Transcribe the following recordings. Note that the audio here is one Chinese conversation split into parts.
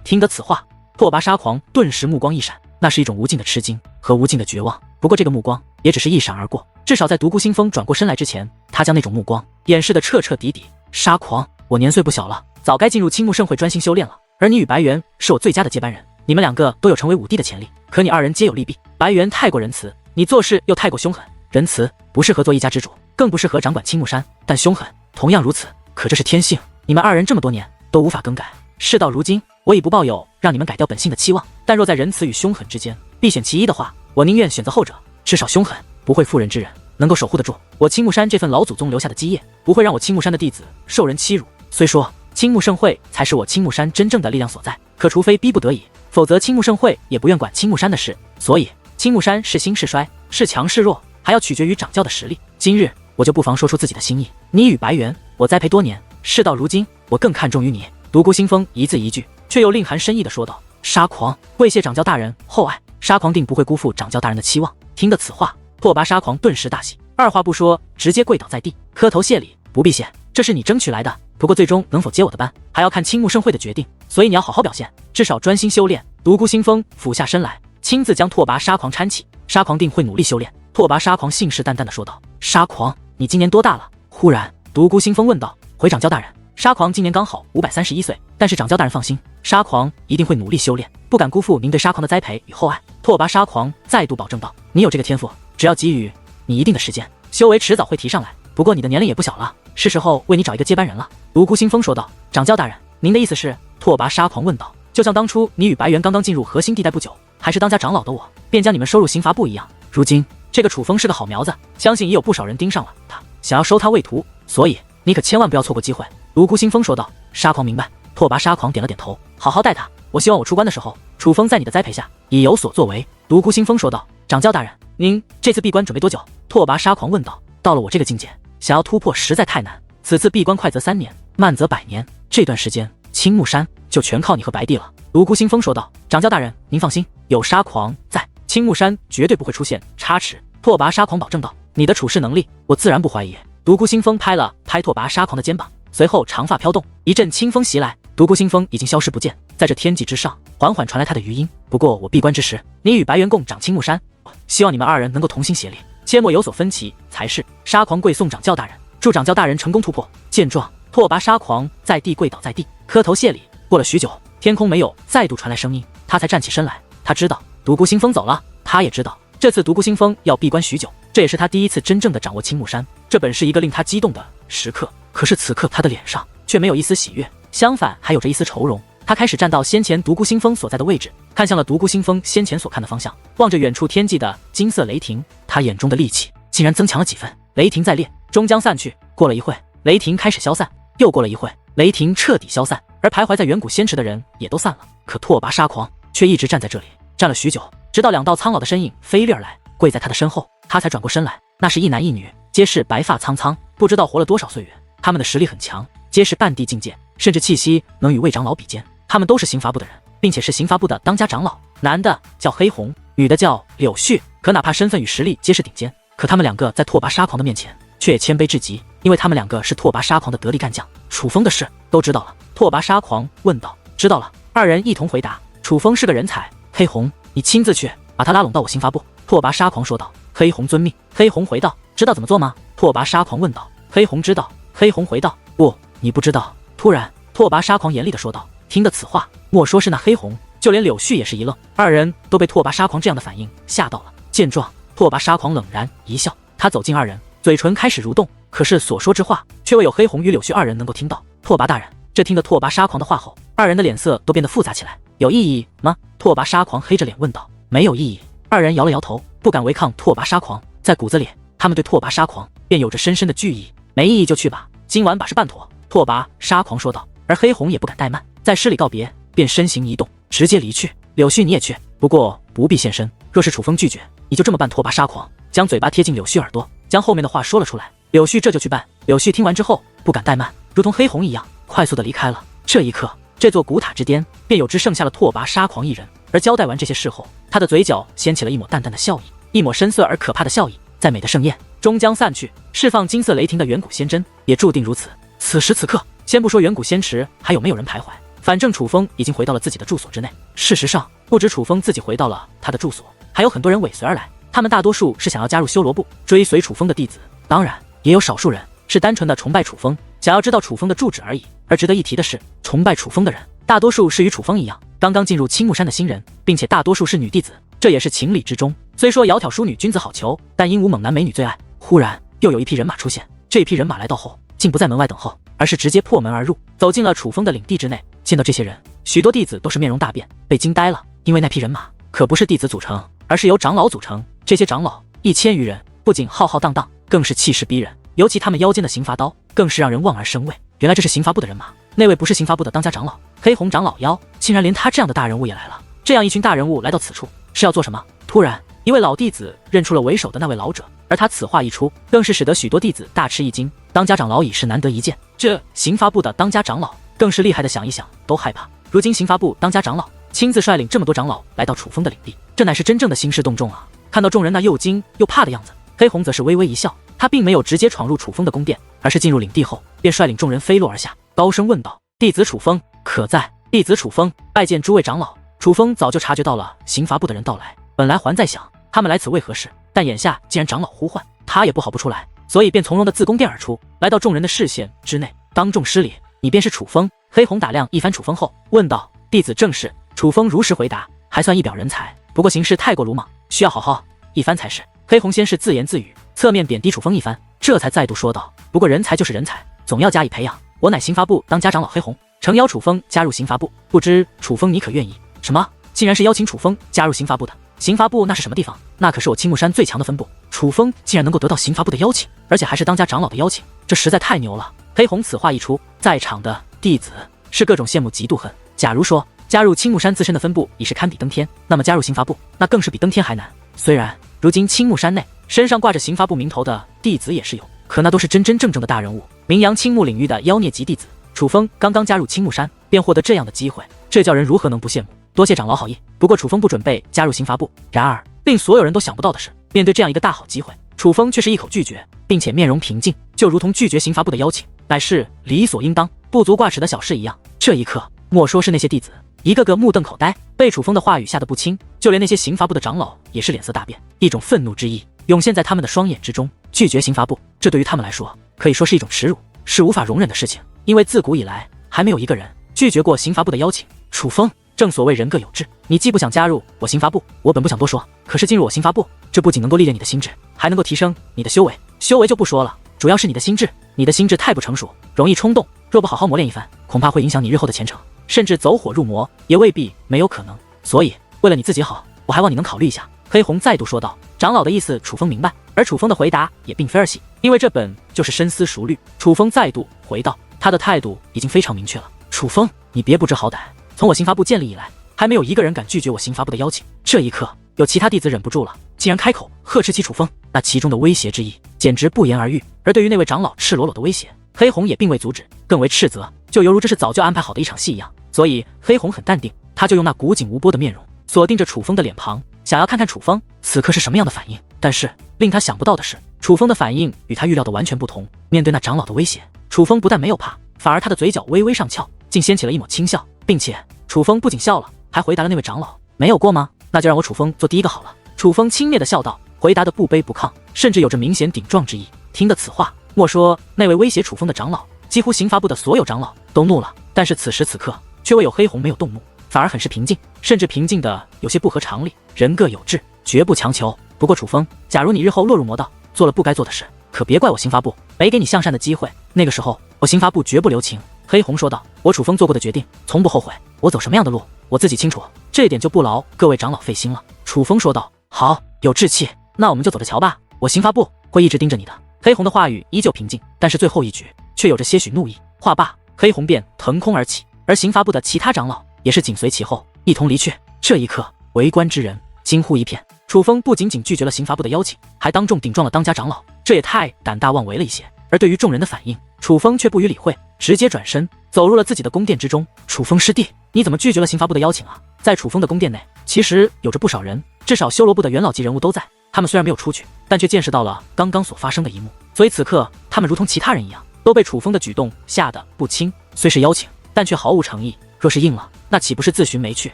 听得此话，拓跋沙狂顿时目光一闪，那是一种无尽的吃惊和无尽的绝望。不过这个目光也只是一闪而过，至少在独孤星风转过身来之前，他将那种目光掩饰得彻彻底底。沙狂，我年岁不小了，早该进入青木盛会专心修炼了。而你与白猿是我最佳的接班人，你们两个都有成为武帝的潜力，可你二人皆有利弊。白猿太过仁慈，你做事又太过凶狠。仁慈不适合做一家之主，更不适合掌管青木山，但凶狠同样如此。可这是天性，你们二人这么多年都无法更改。事到如今，我已不抱有让你们改掉本性的期望，但若在仁慈与凶狠之间必选其一的话，我宁愿选择后者。至少凶狠不会妇人之仁，能够守护得住我青木山这份老祖宗留下的基业，不会让我青木山的弟子受人欺辱。虽说青木盛会才是我青木山真正的力量所在，可除非逼不得已，否则青木盛会也不愿管青木山的事。所以青木山是兴是衰，是强是弱，还要取决于掌教的实力。今日我就不妨说出自己的心意，你与白猿我栽培多年，事到如今我更看重于你。独孤星风一字一句，却又另含深意地说道：沙狂，跪谢掌教大人厚爱，沙狂定不会辜负掌教大人的期望。听得此话，拓跋沙狂顿时大喜，二话不说直接跪倒在地，磕头谢礼。不必谢，这是你争取来的，不过最终能否接我的班，还要看青木盛会的决定，所以你要好好表现，至少专心修炼。独孤星风俯下身来，亲自将拓跋沙狂搀起。沙狂定会努力修炼。拓跋沙狂信誓旦旦地说道：沙狂，你今年多大了？忽然独孤星风问道。回掌教大人，沙狂今年刚好531岁，但是掌教大人放心，沙狂一定会努力修炼，不敢辜负您对沙狂的栽培与厚爱。拓跋沙狂再度保证道：你有这个天赋，只要给予你一定的时间，修为迟早会提上来。不过你的年龄也不小了，是时候为你找一个接班人了。独孤星风说道。掌教大人，您的意思是？拓跋沙狂问道。就像当初你与白猿刚刚进入核心地带不久，还是当家长老的我，便将你们收入刑罚部一样，如今这个楚风是个好苗子，相信也有不少人盯上了他，想要收他为徒，所以你可千万不要错过机会。独孤星风说道。沙狂明白。拓跋沙狂点了点头，好好带他，我希望我出关的时候，楚风在你的栽培下也有所作为。独孤星风说道。掌教大人，您这次闭关准备多久？拓跋沙狂问道。到了我这个境界，想要突破实在太难，此次闭关快则3年，慢则100年，这段时间青木山就全靠你和白帝了。独孤星风说道。掌教大人，您放心，有沙狂在，青木山绝对不会出现差池。拓跋沙狂保证道。你的处事能力我自然不怀疑。独孤星风拍了拍拓跋沙狂的肩膀，随后长发飘动，一阵清风袭来，独孤星风已经消失不见。在这天际之上缓缓传来他的余音。不过我闭关之时，你与白猿共掌青木山，希望你们二人能够同心协力，切莫有所分歧才是。沙狂跪送掌教大人，祝掌教大人成功突破。见状，拓跋沙狂在地跪倒在地，磕头谢礼。过了许久，天空没有再度传来声音，他才站起身来。他知道独孤星风走了，他也知道这次独孤星风要闭关许久，这也是他第一次真正的掌握青木山，这本是一个令他激动的时刻。可是此刻他的脸上却没有一丝喜悦，相反还有着一丝愁容。他开始站到先前独孤星风所在的位置，看向了独孤星风先前所看的方向，望着远处天际的金色雷霆，他眼中的戾气竟然增强了几分。雷霆在裂，终将散去。过了一会，雷霆开始消散，又过了一会，雷霆彻底消散，而徘徊在远古仙池的人也都散了。可拓跋沙狂却一直站在这里，站了许久，直到2道苍老的身影飞掠而来，跪在他的身后，他才转过身来。那是一男一女，皆是白发苍苍，不知道活了多少岁月。他们的实力很强，皆是半地境界，甚至气息能与魏长老比肩。他们都是刑罚部的人，并且是刑罚部的当家长老。男的叫黑红，女的叫柳絮。可哪怕身份与实力皆是顶尖，可他们两个在拓跋沙狂的面前却也谦卑至极，因为他们两个是拓跋沙狂的得力干将。楚风的事都知道了。拓跋沙狂问道。知道了。二人一同回答。楚风是个人才，黑红你亲自去把他拉拢到我刑罚部。拓跋沙狂说道。黑红遵命。黑红回道。知道怎么做吗？拓跋沙狂问道。黑红知道。黑红回道。不，你不知道。突然拓跋沙狂严厉地说道。听得此话，莫说是那黑红，就连柳絮也是一愣，二人都被拓跋沙狂这样的反应吓到了。见状，拓跋沙狂冷然一笑，他走近二人，嘴唇开始蠕动，可是所说之话却未有黑红与柳絮二人能够听到。拓跋大人，这听得拓跋沙狂的话后，二人的脸色都变得复杂起来。有异议吗？拓跋沙狂黑着脸问道。没有异议。二人摇了摇头，不敢违抗拓跋沙狂，在骨子里他们对拓跋沙狂便有着深深的惧意。没异议就去吧，今晚把事办妥。拓跋沙狂说道。而黑红也不敢怠慢，在施礼告别，便身形一动，直接离去。柳絮你也去，不过不必现身，若是楚风拒绝，你就这么办。拓跋沙狂将嘴巴贴近柳絮耳朵，将后面的话说了出来。柳絮这就去办。柳絮听完之后不敢怠慢，如同黑红一样快速的离开了。这一刻，这座古塔之巅便有只剩下了拓跋沙狂一人。而交代完这些事后，他的嘴角掀起了一抹淡淡的笑意，一抹深邃而可怕的笑意。再美的盛宴终将散去，释放金色雷霆的远古仙针也注定如此。此时此刻，先不说远古仙池还有没有人徘徊，反反正楚风已经回到了自己的住所之内。事实上，不止楚风自己回到了他的住所，还有很多人尾随而来。他们大多数是想要加入修罗部，追随楚风的弟子，当然也有少数人是单纯的崇拜楚风，想要知道楚风的住址而已。而值得一提的是，崇拜楚风的人大多数是与楚风一样刚刚进入青木山的新人，并且大多数是女弟子，这也是情理之中。虽说窈窕淑女君子好逑，但因无猛男美女最爱。忽然又有一批人马出现，这批人马来到后竟不在门外等候，而是直接破门而入，走进了楚风的领地之内。见到这些人，许多弟子都是面容大变，被惊呆了，因为那批人马可不是弟子组成，而是由长老组成。这些长老1000余人，不仅浩浩荡荡，更是气势逼人，尤其他们腰间的刑罚刀更是让人望而生畏。原来这是刑罚部的人马，那位不是刑罚部的当家长老黑红长老妖，竟然连他这样的大人物也来了。这样一群大人物来到此处是要做什么？突然一位老弟子认出了为首的那位老者，而他此话一出，更是使得许多弟子大吃一惊。当家长老已是难得一见，这刑罚部的当家长老更是厉害的，想一想都害怕。如今刑罚部当家长老亲自率领这么多长老来到楚风的领地，这乃是真正的兴师动众啊！看到众人那又惊又怕的样子，黑红则是微微一笑，他并没有直接闯入楚风的宫殿，而是进入领地后便率领众人飞落而下，高声问道：“弟子楚风可在？”弟子楚风拜见诸位长老。楚风早就察觉到了刑罚部的人到来，本来还在想他们来此为何事，但眼下既然长老呼唤，他也不好不出来，所以便从容的自宫殿而出，来到众人的视线之内，当众施礼：“你便是楚风？”黑红打量一番楚风后问道：“弟子正是。”楚风如实回答：“还算一表人才，不过行事太过鲁莽，需要好好一番才是。”黑红先是自言自语，侧面贬低楚风一番，这才再度说道：“不过人才就是人才，总要加以培养。我乃刑罚部当家长老黑红，诚邀楚风加入刑罚部，不知楚风你可愿意？”什么？竟然是邀请楚风加入刑罚部的？刑罚部那是什么地方？那可是我青木山最强的分部。楚风竟然能够得到刑罚部的邀请，而且还是当家长老的邀请，这实在太牛了。黑红此话一出，在场的弟子是各种羡慕嫉妒恨。假如说加入青木山自身的分部已是堪比登天，那么加入刑罚部那更是比登天还难。虽然如今青木山内身上挂着刑罚部名头的弟子也是有，可那都是真真正正的大人物，名扬青木领域的妖孽级弟子。楚风刚刚加入青木山便获得这样的机会，这叫人如何能不羡慕？多谢长老好意，不过楚风不准备加入刑罚部。然而令所有人都想不到的是，面对这样一个大好机会，楚风却是一口拒绝，并且面容平静，就如同拒绝刑罚部的邀请乃是理所应当、不足挂齿的小事一样。这一刻，莫说是那些弟子，一个个目瞪口呆，被楚风的话语吓得不轻，就连那些刑罚部的长老也是脸色大变，一种愤怒之意涌现在他们的双眼之中。拒绝刑罚部，这对于他们来说可以说是一种耻辱，是无法容忍的事情，因为自古以来还没有一个人拒绝过刑罚部的邀请。楚风，正所谓人各有志，你既不想加入我刑罚部，我本不想多说，可是进入我刑罚部，这不仅能够历练你的心智，还能够提升你的修为。修为就不说了，主要是你的心智，你的心智太不成熟，容易冲动，若不好好磨练一番，恐怕会影响你日后的前程，甚至走火入魔也未必没有可能。所以为了你自己好，我还望你能考虑一下。黑红再度说道。长老的意思楚风明白，而楚风的回答也并非儿戏，因为这本就是深思熟虑。楚风再度回道，他的态度已经非常明确了。楚风，你别不知好歹，从我刑罚部建立以来，还没有一个人敢拒绝我刑罚部的邀请。这一刻，有其他弟子忍不住了，竟然开口呵斥起楚风，那其中的威胁之意简直不言而喻。而对于那位长老赤裸裸的威胁，黑红也并未阻止，更为斥责，就犹如这是早就安排好的一场戏一样。所以黑红很淡定，他就用那古井无波的面容锁定着楚风的脸庞，想要看看楚风此刻是什么样的反应。但是令他想不到的是，楚风的反应与他预料的完全不同。面对那长老的威胁，楚风不但没有怕，反而他的嘴角微微上翘，竟掀起了一抹轻笑，并且楚风不仅笑了，还回答了那位长老：“没有过吗？那就让我楚风做第一个好了。”楚风轻蔑的笑道，回答的不卑不亢，甚至有着明显顶撞之意。听得此话，莫说那位威胁楚风的长老，几乎刑罚部的所有长老都怒了。但是此时此刻，却唯有黑红没有动怒，反而很是平静，甚至平静的有些不合常理。人各有志，绝不强求。不过楚风，假如你日后落入魔道，做了不该做的事，可别怪我刑罚部没给你向善的机会，那个时候我刑罚部绝不留情。黑红说道：“我楚风做过的决定，从不后悔。我走什么样的路，我自己清楚，这一点就不劳各位长老费心了。”楚风说道：“好，有志气，那我们就走着瞧吧。我刑罚部会一直盯着你的。”黑红的话语依旧平静，但是最后一句却有着些许怒意。话罢，黑红便腾空而起，而刑罚部的其他长老也是紧随其后，一同离去。这一刻，围观之人惊呼一片。楚风不仅仅拒绝了刑罚部的邀请，还当众顶撞了当家长老，这也太胆大妄为了一些。而对于众人的反应，楚风却不予理会，直接转身走入了自己的宫殿之中。楚风师弟，你怎么拒绝了刑罚部的邀请啊？在楚风的宫殿内，其实有着不少人，至少修罗部的元老级人物都在。他们虽然没有出去，但却见识到了刚刚所发生的一幕，所以此刻他们如同其他人一样，都被楚风的举动吓得不轻。虽是邀请，但却毫无诚意，若是应了，那岂不是自寻没趣，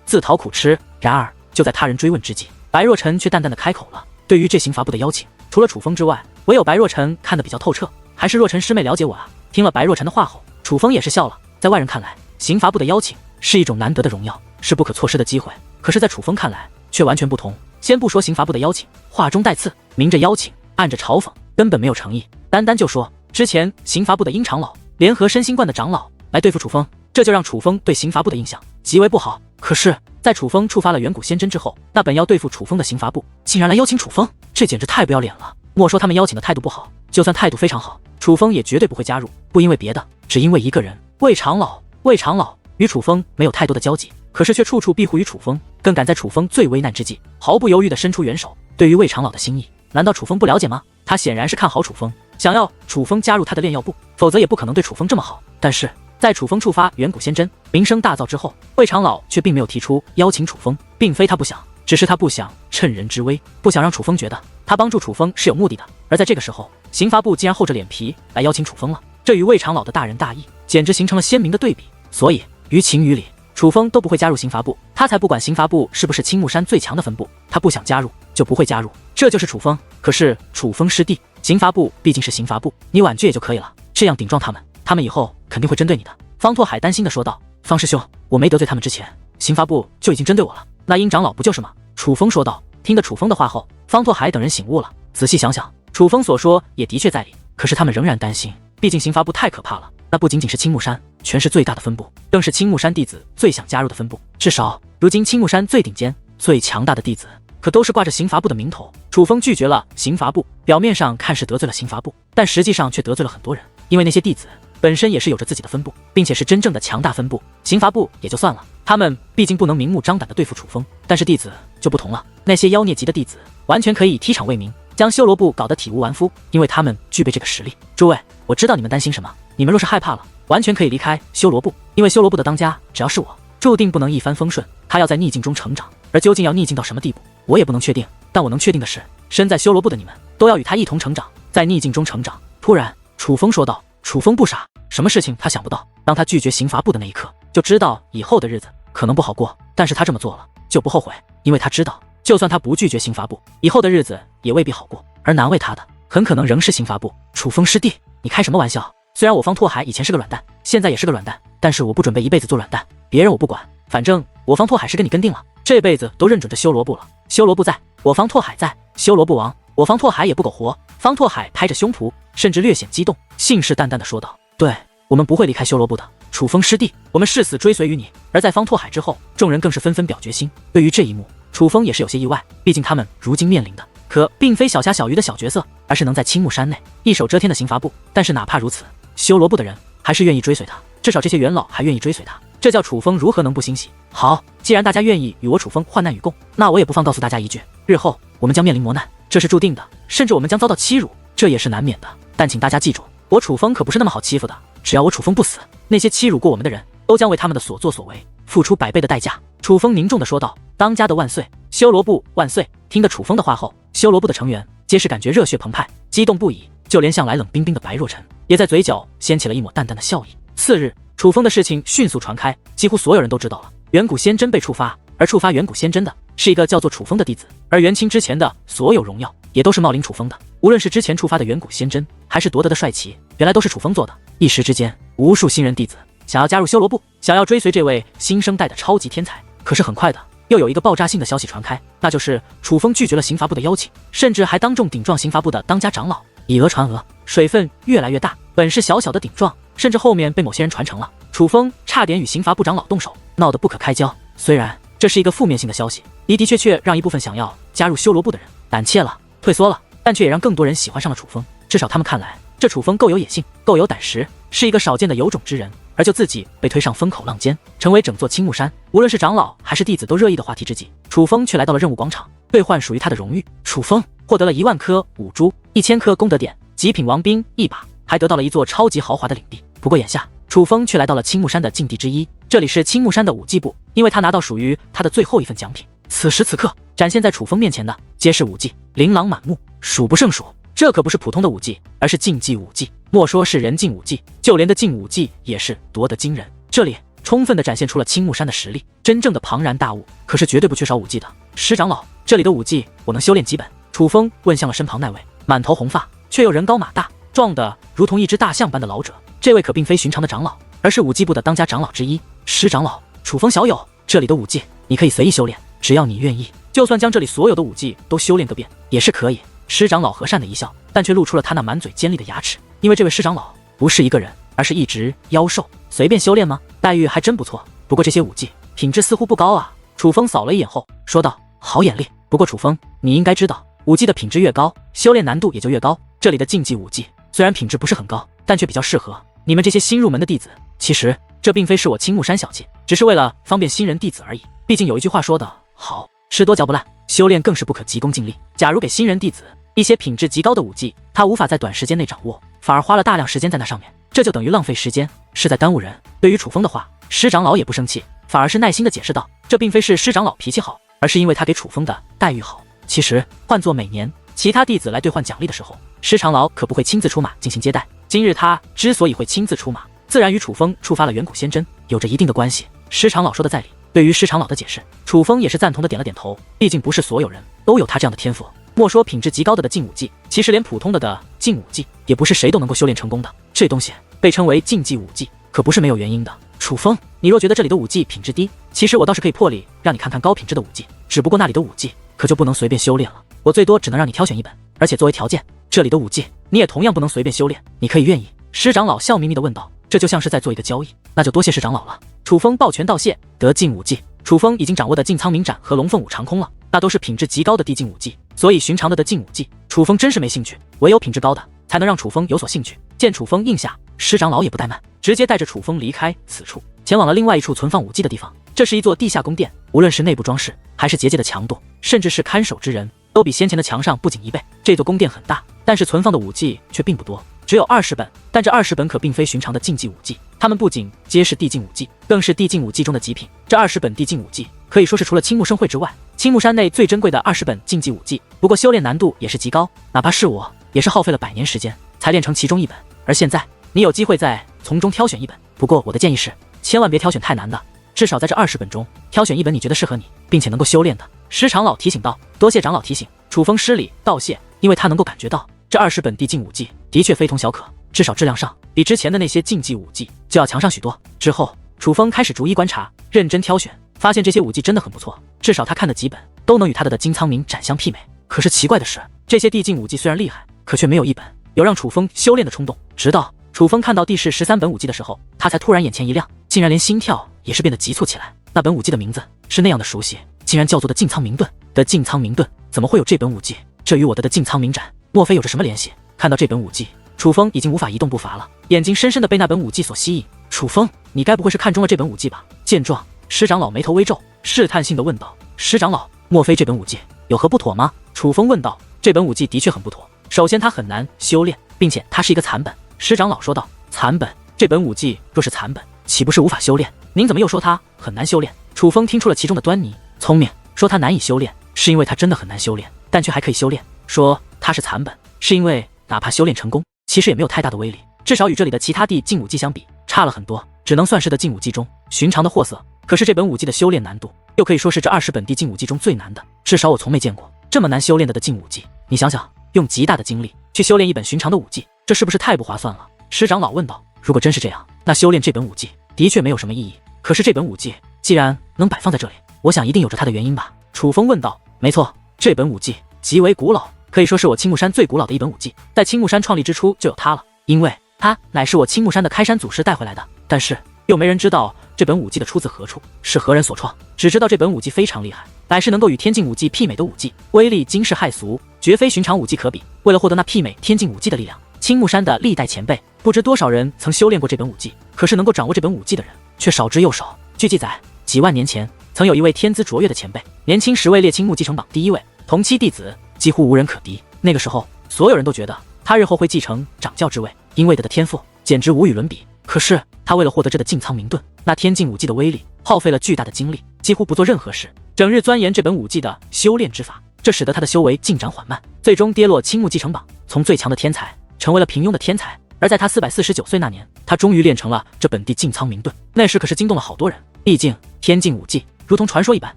自讨苦吃？然而就在他人追问之际，白若晨却淡淡的开口了。对于这刑罚部的邀请，除了楚风之外，唯有白若晨看得比较透彻。还是若晨师妹了解我啊。听了白若晨的话后，楚风也是笑了。在外人看来，刑罚部的邀请是一种难得的荣耀，是不可错失的机会。可是在楚风看来却完全不同。先不说刑罚部的邀请，话中带刺，明着邀请，暗着嘲讽，根本没有诚意。单单就说之前刑罚部的殷长老联合身心观的长老来对付楚风，这就让楚风对刑罚部的印象极为不好。可是在楚风触发了远古仙针之后，那本要对付楚风的刑罚部竟然来邀请楚风，这简直太不要脸了。莫说他们邀请的态度不好，就算态度非常好，楚风也绝对不会加入。不因为别的，只因为一个人，魏长老。魏长老与楚风没有太多的交集，可是却处处庇护于楚风，更敢在楚风最危难之际毫不犹豫地伸出援手。对于魏长老的心意，难道楚风不了解吗？他显然是看好楚风，想要楚风加入他的炼药部，否则也不可能对楚风这么好。但是在楚风触发远古仙针，名声大噪之后，魏长老却并没有提出邀请楚风，并非他不想，只是他不想趁人之危，不想让楚风觉得他帮助楚风是有目的的。而在这个时候，刑罚部竟然厚着脸皮来邀请楚风了，这与魏长老的大仁大义简直形成了鲜明的对比。所以于情于理，楚风都不会加入刑罚部，他才不管刑罚部是不是青木山最强的分部，他不想加入就不会加入，这就是楚风。可是楚风师弟，刑罚部毕竟是刑罚部，你婉拒也就可以了，这样顶撞他们以后肯定会针对你的。方拓海担心地说道。方师兄，我没得罪他们之前，刑罚部就已经针对我了，那殷长老不就是吗？楚风说道。听得楚风的话后，方拓海等人醒悟了，仔细想想，楚风所说也的确在理，可是他们仍然担心，毕竟刑罚部太可怕了，那不仅仅是青木山，全是最大的分部，更是青木山弟子最想加入的分部。至少如今青木山最顶尖最强大的弟子可都是挂着刑罚部的名头。楚风拒绝了刑罚部，表面上看是得罪了刑罚部，但实际上却得罪了很多人，因为那些弟子本身也是有着自己的分部，并且是真正的强大分部。刑罚部也就算了，他们毕竟不能明目张胆地对付楚风，但是弟子就不同了，那些妖孽级的弟子完全可以踢场为民，将修罗部搞得体无完肤，因为他们具备这个实力。诸位，我知道你们担心什么，你们若是害怕了，完全可以离开修罗部，因为修罗部的当家只要是我，注定不能一帆风顺，他要在逆境中成长，而究竟要逆境到什么地步，我也不能确定，但我能确定的是，身在修罗部的你们都要与他一同成长，在逆境中成长。突然楚风说道。楚风不傻，什么事情他想不到，当他拒绝刑罚部的那一刻，就知道以后的日子可能不好过，但是他这么做了就不后悔，因为他知道就算他不拒绝刑罚部，以后的日子也未必好过，而难为他的很可能仍是刑罚部。楚风师弟，你开什么玩笑？虽然我方拓海以前是个软蛋，现在也是个软蛋，但是我不准备一辈子做软蛋，别人我不管，反正我方拓海是跟你跟定了，这辈子都认准着修罗部了，修罗部在，我方拓海在，修罗部亡，我方拓海也不苟活。方拓海拍着胸脯，甚至略显激动，信誓旦旦地说道。对，我们不会离开修罗部的，楚风师弟，我们誓死追随于你。而在方拓海之后，众人更是纷纷表决心。对于这一幕，楚风也是有些意外，毕竟他们如今面临的可并非小虾小鱼的小角色，而是能在青木山内一手遮天的刑罚部。但是哪怕如此，修罗部的人还是愿意追随他，至少这些元老还愿意追随他，这叫楚风如何能不欣喜？好，既然大家愿意与我楚风患难与共，那我也不妨告诉大家一句，日后我们将面临磨难，这是注定的，甚至我们将遭到欺辱，这也是难免的。但请大家记住，我楚风可不是那么好欺负的，只要我楚风不死，那些欺辱过我们的人都将为他们的所作所为付出100倍的代价。楚风凝重地说道。当家的万岁，修罗部万岁。听得楚风的话后，修罗部的成员皆是感觉热血澎湃，激动不已，就连向来冷冰冰的白若晨也在嘴角掀起了一抹淡淡的笑意。次日，楚风的事情迅速传开，几乎所有人都知道了，远古仙针被触发，而触发远古仙针的是一个叫做楚风的弟子，而元清之前的所有荣耀也都是冒领楚风的，无论是之前触发的远古仙针，还是夺得的帅旗，原来都是楚风做的。一时之间，无数新人弟子想要加入修罗部，想要追随这位新生代的超级天才。可是很快的，又有一个爆炸性的消息传开，那就是楚风拒绝了刑罚部的邀请，甚至还当众顶撞刑罚部的当家长老。以讹传讹，水分越来越大，本是小小的顶撞，甚至后面被某些人传承了，楚风差点与刑罚部长老动手，闹得不可开交。虽然这是一个负面性的消息，的确让一部分想要加入修罗部的人胆怯了，退缩了，但却也让更多人喜欢上了楚风。至少他们看来，这楚风够有野性，够有胆识，是一个少见的有种之人。而就自己被推上风口浪尖，成为整座青木山无论是长老还是弟子都热议的话题之际，楚风却来到了任务广场，兑换属于他的荣誉。楚风获得了1万颗五珠、1000颗功德点、极品王兵1把，还得到了一座超级豪华的领地。不过眼下，楚风却来到了青木山的禁地之一，这里是青木山的武技部，因为他拿到属于他的最后一份奖品。此时此刻，展现在楚风面前的皆是武技，琳琅满目，数不胜数。这可不是普通的武技，而是竞技武技。莫说是人境武技，就连的劲武技也是夺得惊人。这里充分地展现出了青木山的实力，真正的庞然大物，可是绝对不缺少武技的。师长老，这里的武技我能修炼几本？楚风问向了身旁那位满头红发却又人高马大，壮得如同一只大象般的老者。这位可并非寻常的长老，而是武技部的当家长老之一。师长老，楚风小友，这里的武技你可以随意修炼，只要你愿意，就算将这里所有的武技都修炼个遍也是可以。师长老和善的一笑，但却露出了他那满嘴尖利的牙齿，因为这位师长老不是一个人，而是一只妖兽。随便修炼吗？待遇还真不错，不过这些武技品质似乎不高啊。楚风扫了一眼后说道，好眼力。不过楚风，你应该知道，武技的品质越高，修炼难度也就越高。这里的竞技武技虽然品质不是很高，但却比较适合你们这些新入门的弟子。其实这并非是我青木山小气，只是为了方便新人弟子而已。毕竟有一句话说的好，吃多嚼不烂，修炼更是不可急功近利。假如给新人弟子一些品质极高的武技，他无法在短时间内掌握，反而花了大量时间在那上面，这就等于浪费时间，是在耽误人。对于楚风的话，师长老也不生气，反而是耐心的解释道，这并非是师长老脾气好，而是因为他给楚风的待遇好。其实换作每年其他弟子来兑换奖励的时候，师长老可不会亲自出马进行接待。今日他之所以会亲自出马，自然与楚风触发了远古仙针有着一定的关系。师长老说的在理，对于师长老的解释，楚风也是赞同的点了点头。毕竟不是所有人都有他这样的天赋，莫说品质极高的竞武技，其实连普通的竞武技也不是谁都能够修炼成功的。这东西被称为竞技武技，可不是没有原因的。楚风，你若觉得这里的武技品质低，其实我倒是可以破例让你看看高品质的武技，只不过那里的武技可就不能随便修炼了，我最多只能让你挑选一本，而且作为条件，这里的武技你也同样不能随便修炼，你可以愿意？师长老笑眯眯地问道，这就像是在做一个交易。那就多谢师长老了。楚风抱拳道谢。得竞武技，楚风已经掌握的劲苍冥斩和龙凤舞长空了，那都是品质极高的地境武技，所以寻常的竞武技楚风真是没兴趣，唯有品质高的才能让楚风有所兴趣。见楚风应下，师长老也不怠慢，直接带着楚风离开此处，前往了另外一处存放武技的地方。这是一座地下宫殿，无论是内部装饰还是结界的强度，甚至是看守之人，都比先前的强上不仅一倍。这座宫殿很大，但是存放的武技却并不多，只有20本，但这20本可并非寻常的竞技武技，它们不仅皆是地境武技，更是地境武技中的极品。这20本地境武技可以说是除了青木盛会之外，青木山内最珍贵的20本竞技武技。不过修炼难度也是极高，哪怕是我也是耗费了100年时间才练成其中一本。而现在你有机会再从中挑选一本，不过我的建议是，千万别挑选太难的，至少在这20本中挑选一本你觉得适合你并且能够修炼的。师长老提醒道。多谢长老提醒。楚风施礼道谢，因为他能够感觉到这20本地境武技的确非同小可，至少质量上比之前的那些竞技武技就要强上许多。之后楚风开始逐一观察，认真挑选，发现这些武技真的很不错，至少他看的几本都能与他的金苍冥斩相媲美。可是奇怪的是，这些地境武技虽然厉害，可却没有一本有让楚风修炼的冲动。直到楚风看到第13本武技的时候，他才突然眼前一亮，竟然连心跳也是变得急促起来。那本武技的名字是那样的熟悉，竟然叫做的劲苍冥遁。的劲苍冥遁，怎么会有这本武技？这与我的劲苍冥斩莫非有着什么联系？看到这本武技，楚风已经无法一动不伐了，眼睛深深的被那本武技所吸引。楚风，你该不会是看中了这本武技吧？见状，师长老眉头微皱，试探性的问道，师长老，莫非这本武技有何不妥吗？楚风问道。这本武技的确很不妥，首先它很难修炼，并且它是一个残本。师长老说道。残本？这本武技若是残本，岂不是无法修炼？您怎么又说它很难修炼？楚风听出了其中的端倪，聪明，说它难以修炼是因为它真的很难修炼，但却还可以修炼；说它是残本，是因为哪怕修炼成功，其实也没有太大的威力，至少与这里的其他地境武技相比差了很多，只能算是的境武技中寻常的货色。可是这本武技的修炼难度又可以说是这20本地境武技中最难的，至少我从没见过这么难修炼的境武技。你想想，用极大的精力去修炼一本寻常的武技，这是不是太不划算了？师长老问道。如果真是这样，那修炼这本武技的确没有什么意义。可是这本武技既然能摆放在这里，我想一定有着它的原因吧？楚风问道。没错，这本武技极为古老，可以说是我青木山最古老的一本武技，在青木山创立之初就有它了，因为它乃是我青木山的开山祖师带回来的。但是又没人知道这本武技的出自何处，是何人所创，只知道这本武技非常厉害，乃是能够与天境武技媲美的武技，威力惊世骇俗，绝非寻常武技可比。为了获得那媲美天境武技的力量，青木山的历代前辈不知多少人曾修炼过这本武技，可是能够掌握这本武技的人却少之又少。据记载，几万年前曾有一位天资卓越的前辈，年轻时位列青木继承榜第1位，同期弟子几乎无人可敌。那个时候所有人都觉得他日后会继承掌教之位，因为他的天赋简直无与伦比。可是他为了获得这的劲苍冥遁，那天境武技的威力，耗费了巨大的精力，几乎不做任何事，整日钻研这本武技的修炼之法，这使得他的修为进展缓慢，最终跌落青木继承榜，从最强的天才成为了平庸的天才。而在他449岁那年，他终于练成了这本地进仓明盾。那时可是惊动了好多人，毕竟天境武技如同传说一般，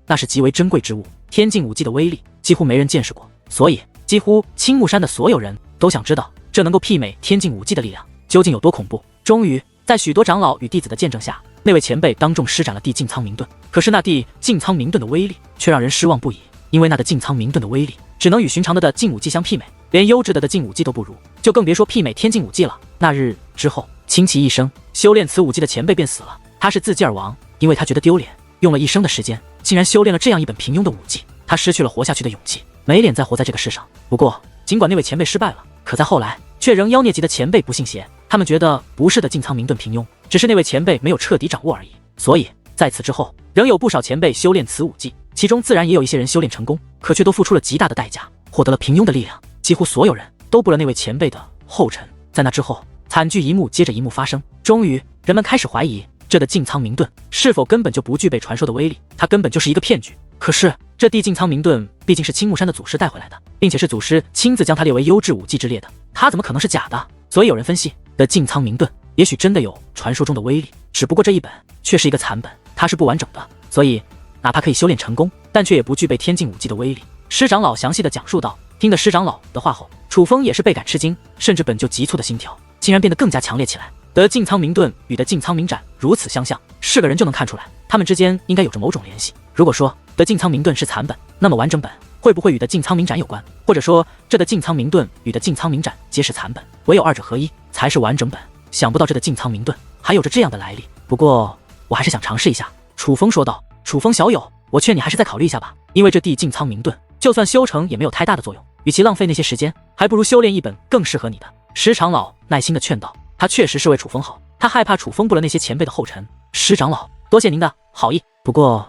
那是极为珍贵之物。天境武技的威力几乎没人见识过，所以几乎青木山的所有人都想知道，这能够媲美天境武技的力量究竟有多恐怖。终于，在许多长老与弟子的见证下，那位前辈当众施展了地进仓明盾。可是那地进仓明盾的威力却让人失望不已，因为那的进仓明盾的威力只能与寻常的劲武技相媲美，连优质的劲武技都不如，就更别说媲美天境武技了。那日之后，倾其一生修炼此武技的前辈便死了，他是自击而亡，因为他觉得丢脸，用了一生的时间，竟然修炼了这样一本平庸的武技，他失去了活下去的勇气，没脸再活在这个世上。不过，尽管那位前辈失败了，可在后来却仍妖孽级的前辈不信邪，他们觉得不是的进仓明盾平庸，只是那位前辈没有彻底掌握而已。所以在此之后，仍有不少前辈修炼此武技，其中自然也有一些人修炼成功，可却都付出了极大的代价，获得了平庸的力量。几乎所有人都步了那位前辈的后尘。在那之后，惨剧一幕接着一幕发生，终于人们开始怀疑这的进仓明盾是否根本就不具备传说的威力，它根本就是一个骗局。可是这地进仓明盾毕竟是青木山的祖师带回来的，并且是祖师亲自将它列为优质武技之列的，它怎么可能是假的？所以有人分析，的进仓明盾也许真的有传说中的威力，只不过这一本却是一个残本，它是不完整的，所以哪怕可以修炼成功，但却也不具备天境武技的威力。施长老详细的讲述道。听得施长老的话后，楚风也是倍感吃惊，甚至本就急促的心跳竟然变得更加强烈起来。得进仓明盾与的进仓明斩如此相像，是个人就能看出来，他们之间应该有着某种联系。如果说得进仓明盾是残本，那么完整本会不会与的进仓明斩有关？或者说这的进仓明盾与的进仓明斩皆是残本，唯有二者合一才是完整本？想不到这的进仓明盾还有着这样的来历，不过我还是想尝试一下。楚风说道。楚风小友，我劝你还是再考虑一下吧，因为这地进仓明盾就算修成也没有太大的作用，与其浪费那些时间，还不如修炼一本更适合你的。施长老耐心的劝道，他确实是为楚风好，他害怕楚风步了那些前辈的后尘。施长老，多谢您的好意，不过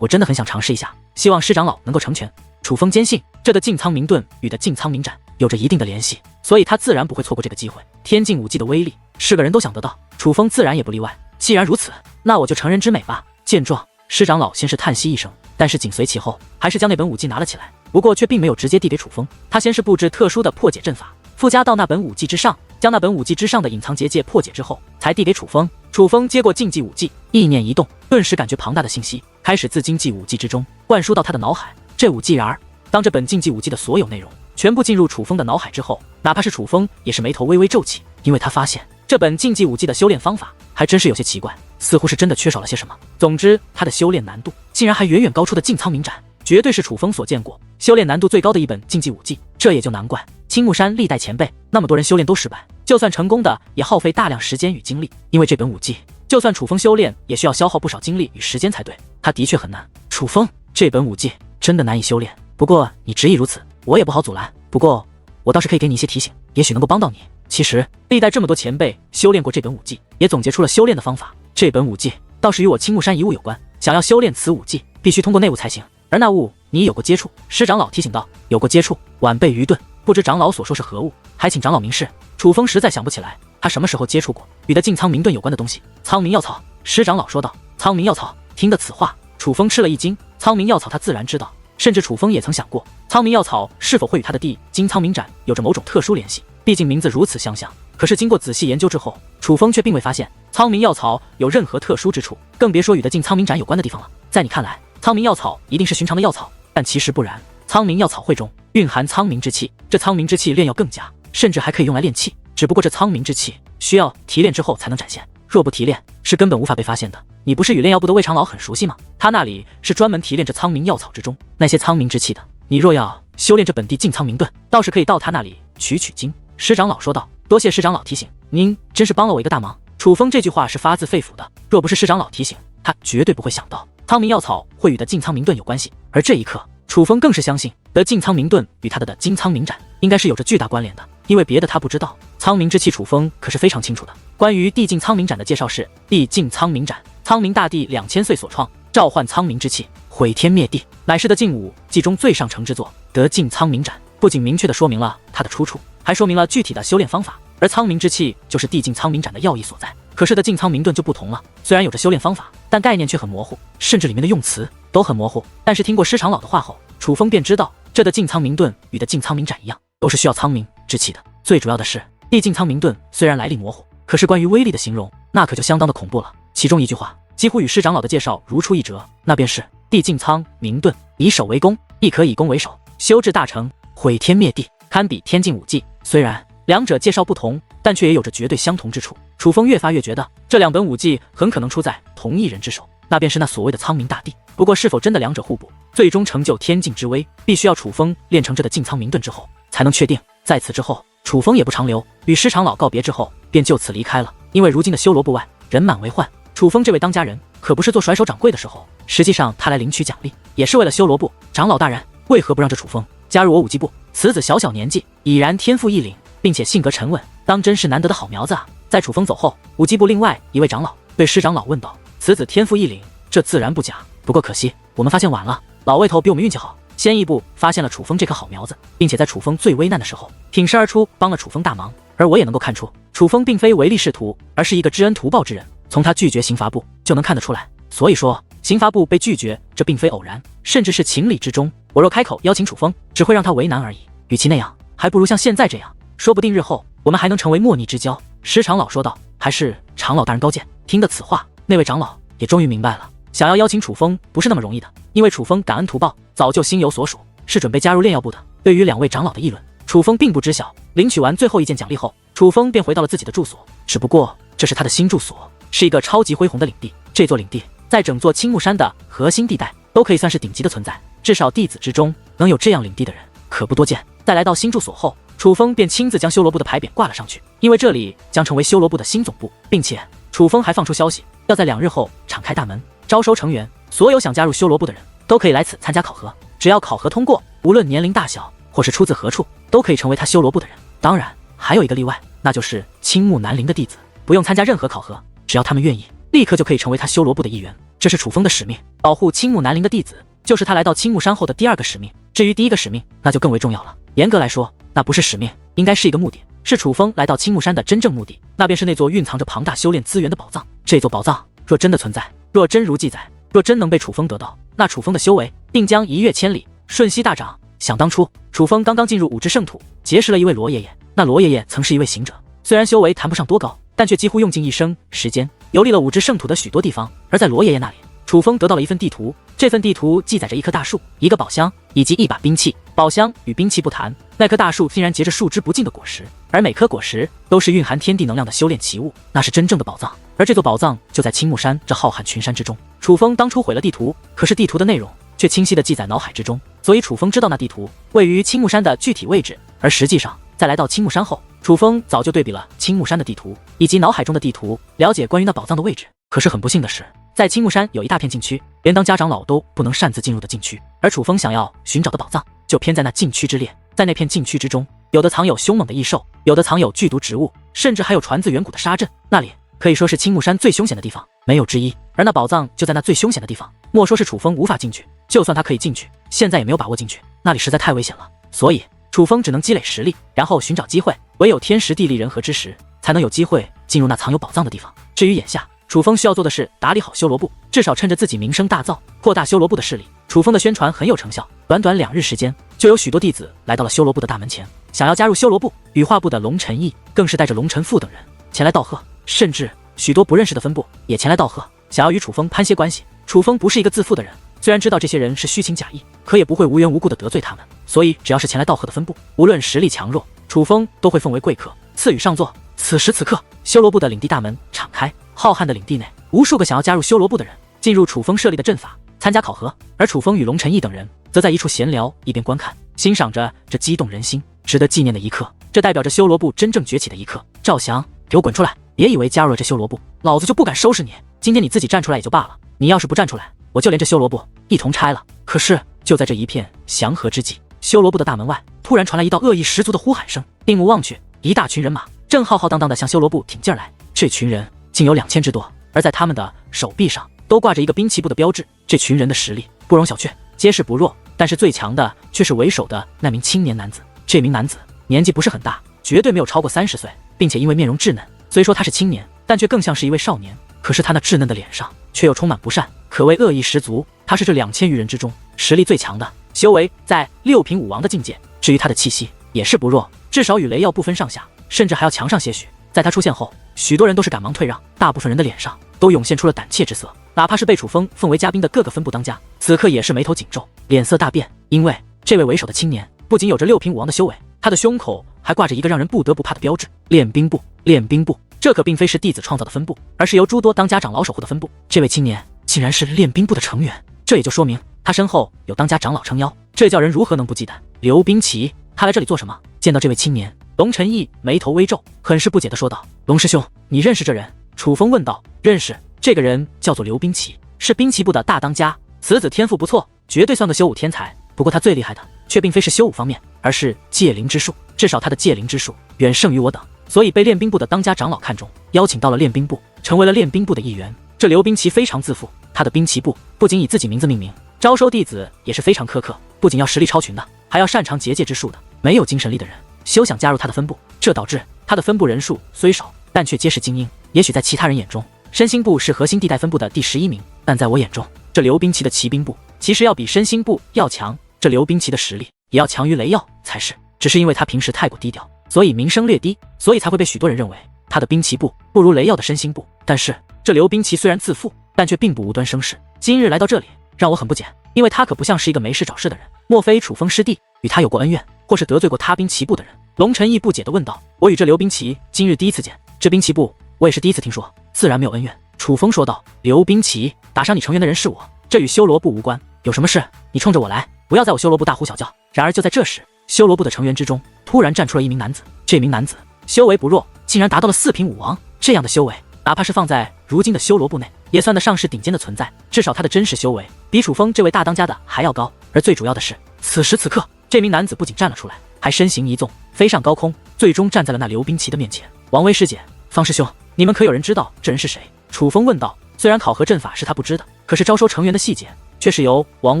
我真的很想尝试一下，希望施长老能够成全。楚风坚信这的进仓明盾与的进仓明斩有着一定的联系，所以他自然不会错过这个机会。天境武技的威力是个人都想得到，楚风自然也不例外。既然如此，那我就成人之美吧。见状，施长老先是叹息一声，但是紧随其后还是将那本武技拿了起来，不过却并没有直接递给楚风，他先是布置特殊的破解阵法，附加到那本武技之上，将那本武技之上的隐藏结界破解之后，才递给楚风。楚风接过禁忌武技，意念一动，顿时感觉庞大的信息开始自禁忌武技之中灌输到他的脑海。这武技然而，当这本禁忌武技的所有内容全部进入楚风的脑海之后，哪怕是楚风也是眉头微微皱起，因为他发现这本禁忌武技的修炼方法还真是有些奇怪，似乎是真的缺少了些什么。总之，他的修炼难度竟然还远远高出的进仓明斩，绝对是楚风所见过修炼难度最高的一本禁忌武技。这也就难怪青木山历代前辈那么多人修炼都失败，就算成功的也耗费大量时间与精力，因为这本武技就算楚风修炼也需要消耗不少精力与时间才对，他的确很难。楚风，这本武技真的难以修炼，不过你执意如此，我也不好阻拦。不过我倒是可以给你一些提醒，也许能够帮到你。其实历代这么多前辈修炼过这本武技，也总结出了修炼的方法。这本武技倒是与我青木山一物有关，想要修炼此武技，必须通过内物才行。而那物你也有过接触？施长老提醒道。有过接触，晚辈愚钝，不知长老所说是何物，还请长老明示。楚风实在想不起来他什么时候接触过与的进仓明盾有关的东西。仓明药草，施长老说道。仓明药草，听得此话，楚风吃了一惊。仓明药草他自然知道，甚至楚风也曾想过，仓明药草是否会与他的地金仓明斩有着某种特殊联系，毕竟名字如此相像。可是经过仔细研究之后，楚风却并未发现仓明药草有任何特殊之处，更别说与的进仓明斩有关的地方了。在你看来，仓明药草一定是寻常的药草，但其实不然，仓明药草会中蕴含仓明之气，这仓明之气炼药更佳，甚至还可以用来炼气，只不过这仓明之气需要提炼之后才能展现，若不提炼是根本无法被发现的。你不是与炼药部的魏长老很熟悉吗？他那里是专门提炼这仓明药草之中那些仓明之气的，你若要修炼这本地进仓明盾，倒是可以到他那里取经。施长老说道。多谢施长老提醒，您真是帮了我一个大忙。楚风这句话是发自肺腑的，若不是施长老提醒，他绝对不会想到仓明药草会与的进仓明盾有关系。而这一刻，楚风更是相信得进仓明盾与他的金仓明斩应该是有着巨大关联的，因为别的他不知道，仓明之气楚风可是非常清楚的。关于地进仓明斩的介绍是：地进仓明斩，仓明大帝2000岁所创，召唤仓明之气，毁天灭地，乃是的劲武技中最上乘之作。得进仓明斩不仅明确的说明了它的出处，还说明了具体的修炼方法，而仓明之气就是地进仓明斩的要义所在。可是的进仓明盾就不同了，虽然有着修炼方法，但概念却很模糊，甚至里面的用词都很模糊。但是听过施长老的话后，楚风便知道这的进仓明盾与的进仓明斩一样，都是需要仓明之气的。最主要的是，地境苍明盾虽然来历模糊，可是关于威力的形容，那可就相当的恐怖了。其中一句话几乎与师长老的介绍如出一辙，那便是地境苍明盾，以守为攻，亦可以攻为守，修至大成，毁天灭地，堪比天境武技。虽然两者介绍不同，但却也有着绝对相同之处。楚风越发越觉得这两本武技很可能出在同一人之手，那便是那所谓的苍明大帝。不过是否真的两者互补，最终成就天境之威，必须要楚风练成这的境苍明盾之后才能确定。在此之后，楚风也不长留，与师长老告别之后，便就此离开了。因为如今的修罗部外人满为患，楚风这位当家人可不是做甩手掌柜的时候，实际上他来领取奖励，也是为了修罗部。长老大人，为何不让这楚风加入我武技部？此子小小年纪，已然天赋异禀，并且性格沉稳，当真是难得的好苗子啊！在楚风走后，武技部另外一位长老对师长老问道：“此子天赋异禀，这自然不假，不过可惜我们发现晚了。老魏头比我们运气好，先一步发现了楚风这颗好苗子，并且在楚风最危难的时候挺身而出，帮了楚风大忙。而我也能够看出，楚风并非唯利是图，而是一个知恩图报之人。从他拒绝刑罚部就能看得出来。所以说，刑罚部被拒绝，这并非偶然，甚至是情理之中。我若开口邀请楚风，只会让他为难而已。与其那样，还不如像现在这样，说不定日后我们还能成为莫逆之交。”石长老说道。还是长老大人高见。听得此话，那位长老也终于明白了，想要邀请楚风不是那么容易的，因为楚风感恩图报，早就心有所属，是准备加入炼药部的。对于两位长老的议论，楚风并不知晓。领取完最后一件奖励后，楚风便回到了自己的住所，只不过这是他的新住所，是一个超级恢宏的领地。这座领地在整座青木山的核心地带都可以算是顶级的存在，至少弟子之中能有这样领地的人可不多见。在来到新住所后，楚风便亲自将修罗部的牌匾挂了上去，因为这里将成为修罗部的新总部，并且楚风还放出消息，要在2日后敞开大门招收成员，所有想加入修罗部的人都可以来此参加考核，只要考核通过，无论年龄大小或是出自何处，都可以成为他修罗部的人。当然还有一个例外，那就是青木南陵的弟子不用参加任何考核，只要他们愿意，立刻就可以成为他修罗部的一员。这是楚风的使命，保护青木南陵的弟子就是他来到青木山后的第2个使命。至于第1个使命，那就更为重要了。严格来说，那不是使命，应该是一个目的，是楚风来到青木山的真正目的，那便是那座蕴藏着庞大修炼资源的宝藏。这座宝藏若真的存在，若真如记载，若真能被楚风得到，那楚风的修为定将一跃千里，瞬息大涨。想当初，楚风刚刚进入五之圣土，结识了一位罗爷爷，那罗爷爷曾是一位行者，虽然修为谈不上多高，但却几乎用尽一生时间游历了五之圣土的许多地方。而在罗爷爷那里，楚风得到了一份地图，这份地图记载着一棵大树、一个宝箱以及一把兵器。宝箱与兵器不谈，那棵大树竟然结着数之不尽的果实，而每颗果实都是蕴含天地能量的修炼奇物，那是真正的宝藏。而这座宝藏就在青木山这浩瀚群山之中。楚风当初毁了地图，可是地图的内容却清晰地记在脑海之中，所以楚风知道那地图位于青木山的具体位置。而实际上，在来到青木山后，楚风早就对比了青木山的地图以及脑海中的地图，了解关于那宝藏的位置。可是很不幸的是，在青木山有一大片禁区，连当家长老都不能擅自进入的禁区，而楚风想要寻找的宝藏就偏在那禁区之列。在那片禁区之中，有的藏有凶猛的异兽，有的藏有剧毒植物，甚至还有传自远古的沙阵，那里可以说是青木山最凶险的地方，没有之一。而那宝藏就在那最凶险的地方，莫说是楚风无法进去，就算他可以进去，现在也没有把握进去，那里实在太危险了。所以楚风只能积累实力，然后寻找机会，唯有天时地利人和之时，才能有机会进入那藏有宝藏的地方。至于眼下，楚风需要做的是打理好修罗部，至少趁着自己名声大噪，扩大修罗部的势力。楚风的宣传很有成效，短短2日时间，就有许多弟子来到了修罗部的大门前，想要加入修罗部。羽化部的龙晨义更是带着龙晨富等人前来道贺，甚至许多不认识的分部也前来道贺，想要与楚风攀些关系。楚风不是一个自负的人，虽然知道这些人是虚情假意，可也不会无缘无故的得罪他们，所以只要是前来道贺的分部，无论实力强弱，楚风都会奉为贵客，赐予上座。此时此刻，修罗部的领地大门敞开，浩瀚的领地内，无数个想要加入修罗部的人进入楚风设立的阵法参加考核，而楚风与龙晨义等人则在一处闲聊，一边观看，欣赏着这激动人心、值得纪念的一刻。这代表着修罗部真正崛起的一刻。赵翔，给我滚出来！别以为加入了这修罗部，老子就不敢收拾你。今天你自己站出来也就罢了，你要是不站出来，我就连这修罗部一同拆了。可是就在这一片祥和之际，修罗部的大门外突然传来一道恶意十足的呼喊声，定目望去，一大群人马正浩浩荡荡地向修罗部挺劲儿来。这群人竟有2000之多，而在他们的手臂上都挂着一个兵器部的标志。这群人的实力不容小觑，皆是不弱，但是最强的却是为首的那名青年男子。这名男子年纪不是很大，绝对没有超过30岁，并且因为面容稚嫩，虽说他是青年，但却更像是一位少年。可是他那稚嫩的脸上却又充满不善，可谓恶意十足。他是这2000余人之中实力最强的，修为在6品武王的境界。至于他的气息也是不弱，至少与雷耀不分上下，甚至还要强上些许。在他出现后，许多人都是赶忙退让，大部分人的脸上都涌现出了胆怯之色。哪怕是被楚风奉为嘉宾的各个分部当家，此刻也是眉头紧皱，脸色大变。因为这位为首的青年不仅有着6品武王的修为，他的胸口还挂着一个让人不得不怕的标志——练兵部。练兵部，这可并非是弟子创造的分部，而是由诸多当家长老守护的分部。这位青年竟然是练兵部的成员，这也就说明他身后有当家长老撑腰，这叫人如何能不忌惮？刘冰奇，他来这里做什么？见到这位青年，龙晨毅眉头微皱，很是不解地说道：“龙师兄，你认识这人？”楚风问道。“认识，这个人叫做刘冰奇，是兵旗部的大当家。此子天赋不错，绝对算个修武天才。不过他最厉害的却并非是修武方面，而是戒灵之术。至少他的戒灵之术远胜于我等，所以被练兵部的当家长老看中，邀请到了练兵部，成为了练兵部的一员。这刘冰奇非常自负，他的兵旗部不仅以自己名字命名，招收弟子也是非常苛刻，不仅要实力超群的，还要擅长结界之术的。没有精神力的人休想加入他的分部，这导致他的分部人数虽少，但却皆是精英。也许在其他人眼中，身心部是核心地带分部的第11名，但在我眼中，这刘冰奇的骑兵部其实要比身心部要强。这刘冰奇的实力也要强于雷耀才是，只是因为他平时太过低调，所以名声略低，所以才会被许多人认为他的兵旗部不如雷耀的身心部。但是这刘冰奇虽然自负，但却并不无端生事。今日来到这里，让我很不解，因为他可不像是一个没事找事的人。莫非楚风师弟与他有过恩怨，或是得罪过他兵旗部的人？龙晨毅不解地问道。我与这刘冰奇今日第一次见，这兵旗部我也是第一次听说，自然没有恩怨。楚风说道。刘冰奇，打伤你成员的人是我，这与修罗部无关，有什么事你冲着我来，不要在我修罗部大呼小叫。然而就在这时，修罗部的成员之中突然站出了一名男子，这名男子修为不弱，竟然达到了4品武王。这样的修为，哪怕是放在如今的修罗部内，也算得上是顶尖的存在。至少他的真实修为比楚风这位大当家的还要高。而最主要的是，此时此刻，这名男子不仅站了出来，还身形一纵，飞上高空，最终站在了那刘冰奇的面前。王威师姐，方师兄，你们可有人知道这人是谁？楚风问道。虽然考核阵法是他不知的，可是招收成员的细节却是由王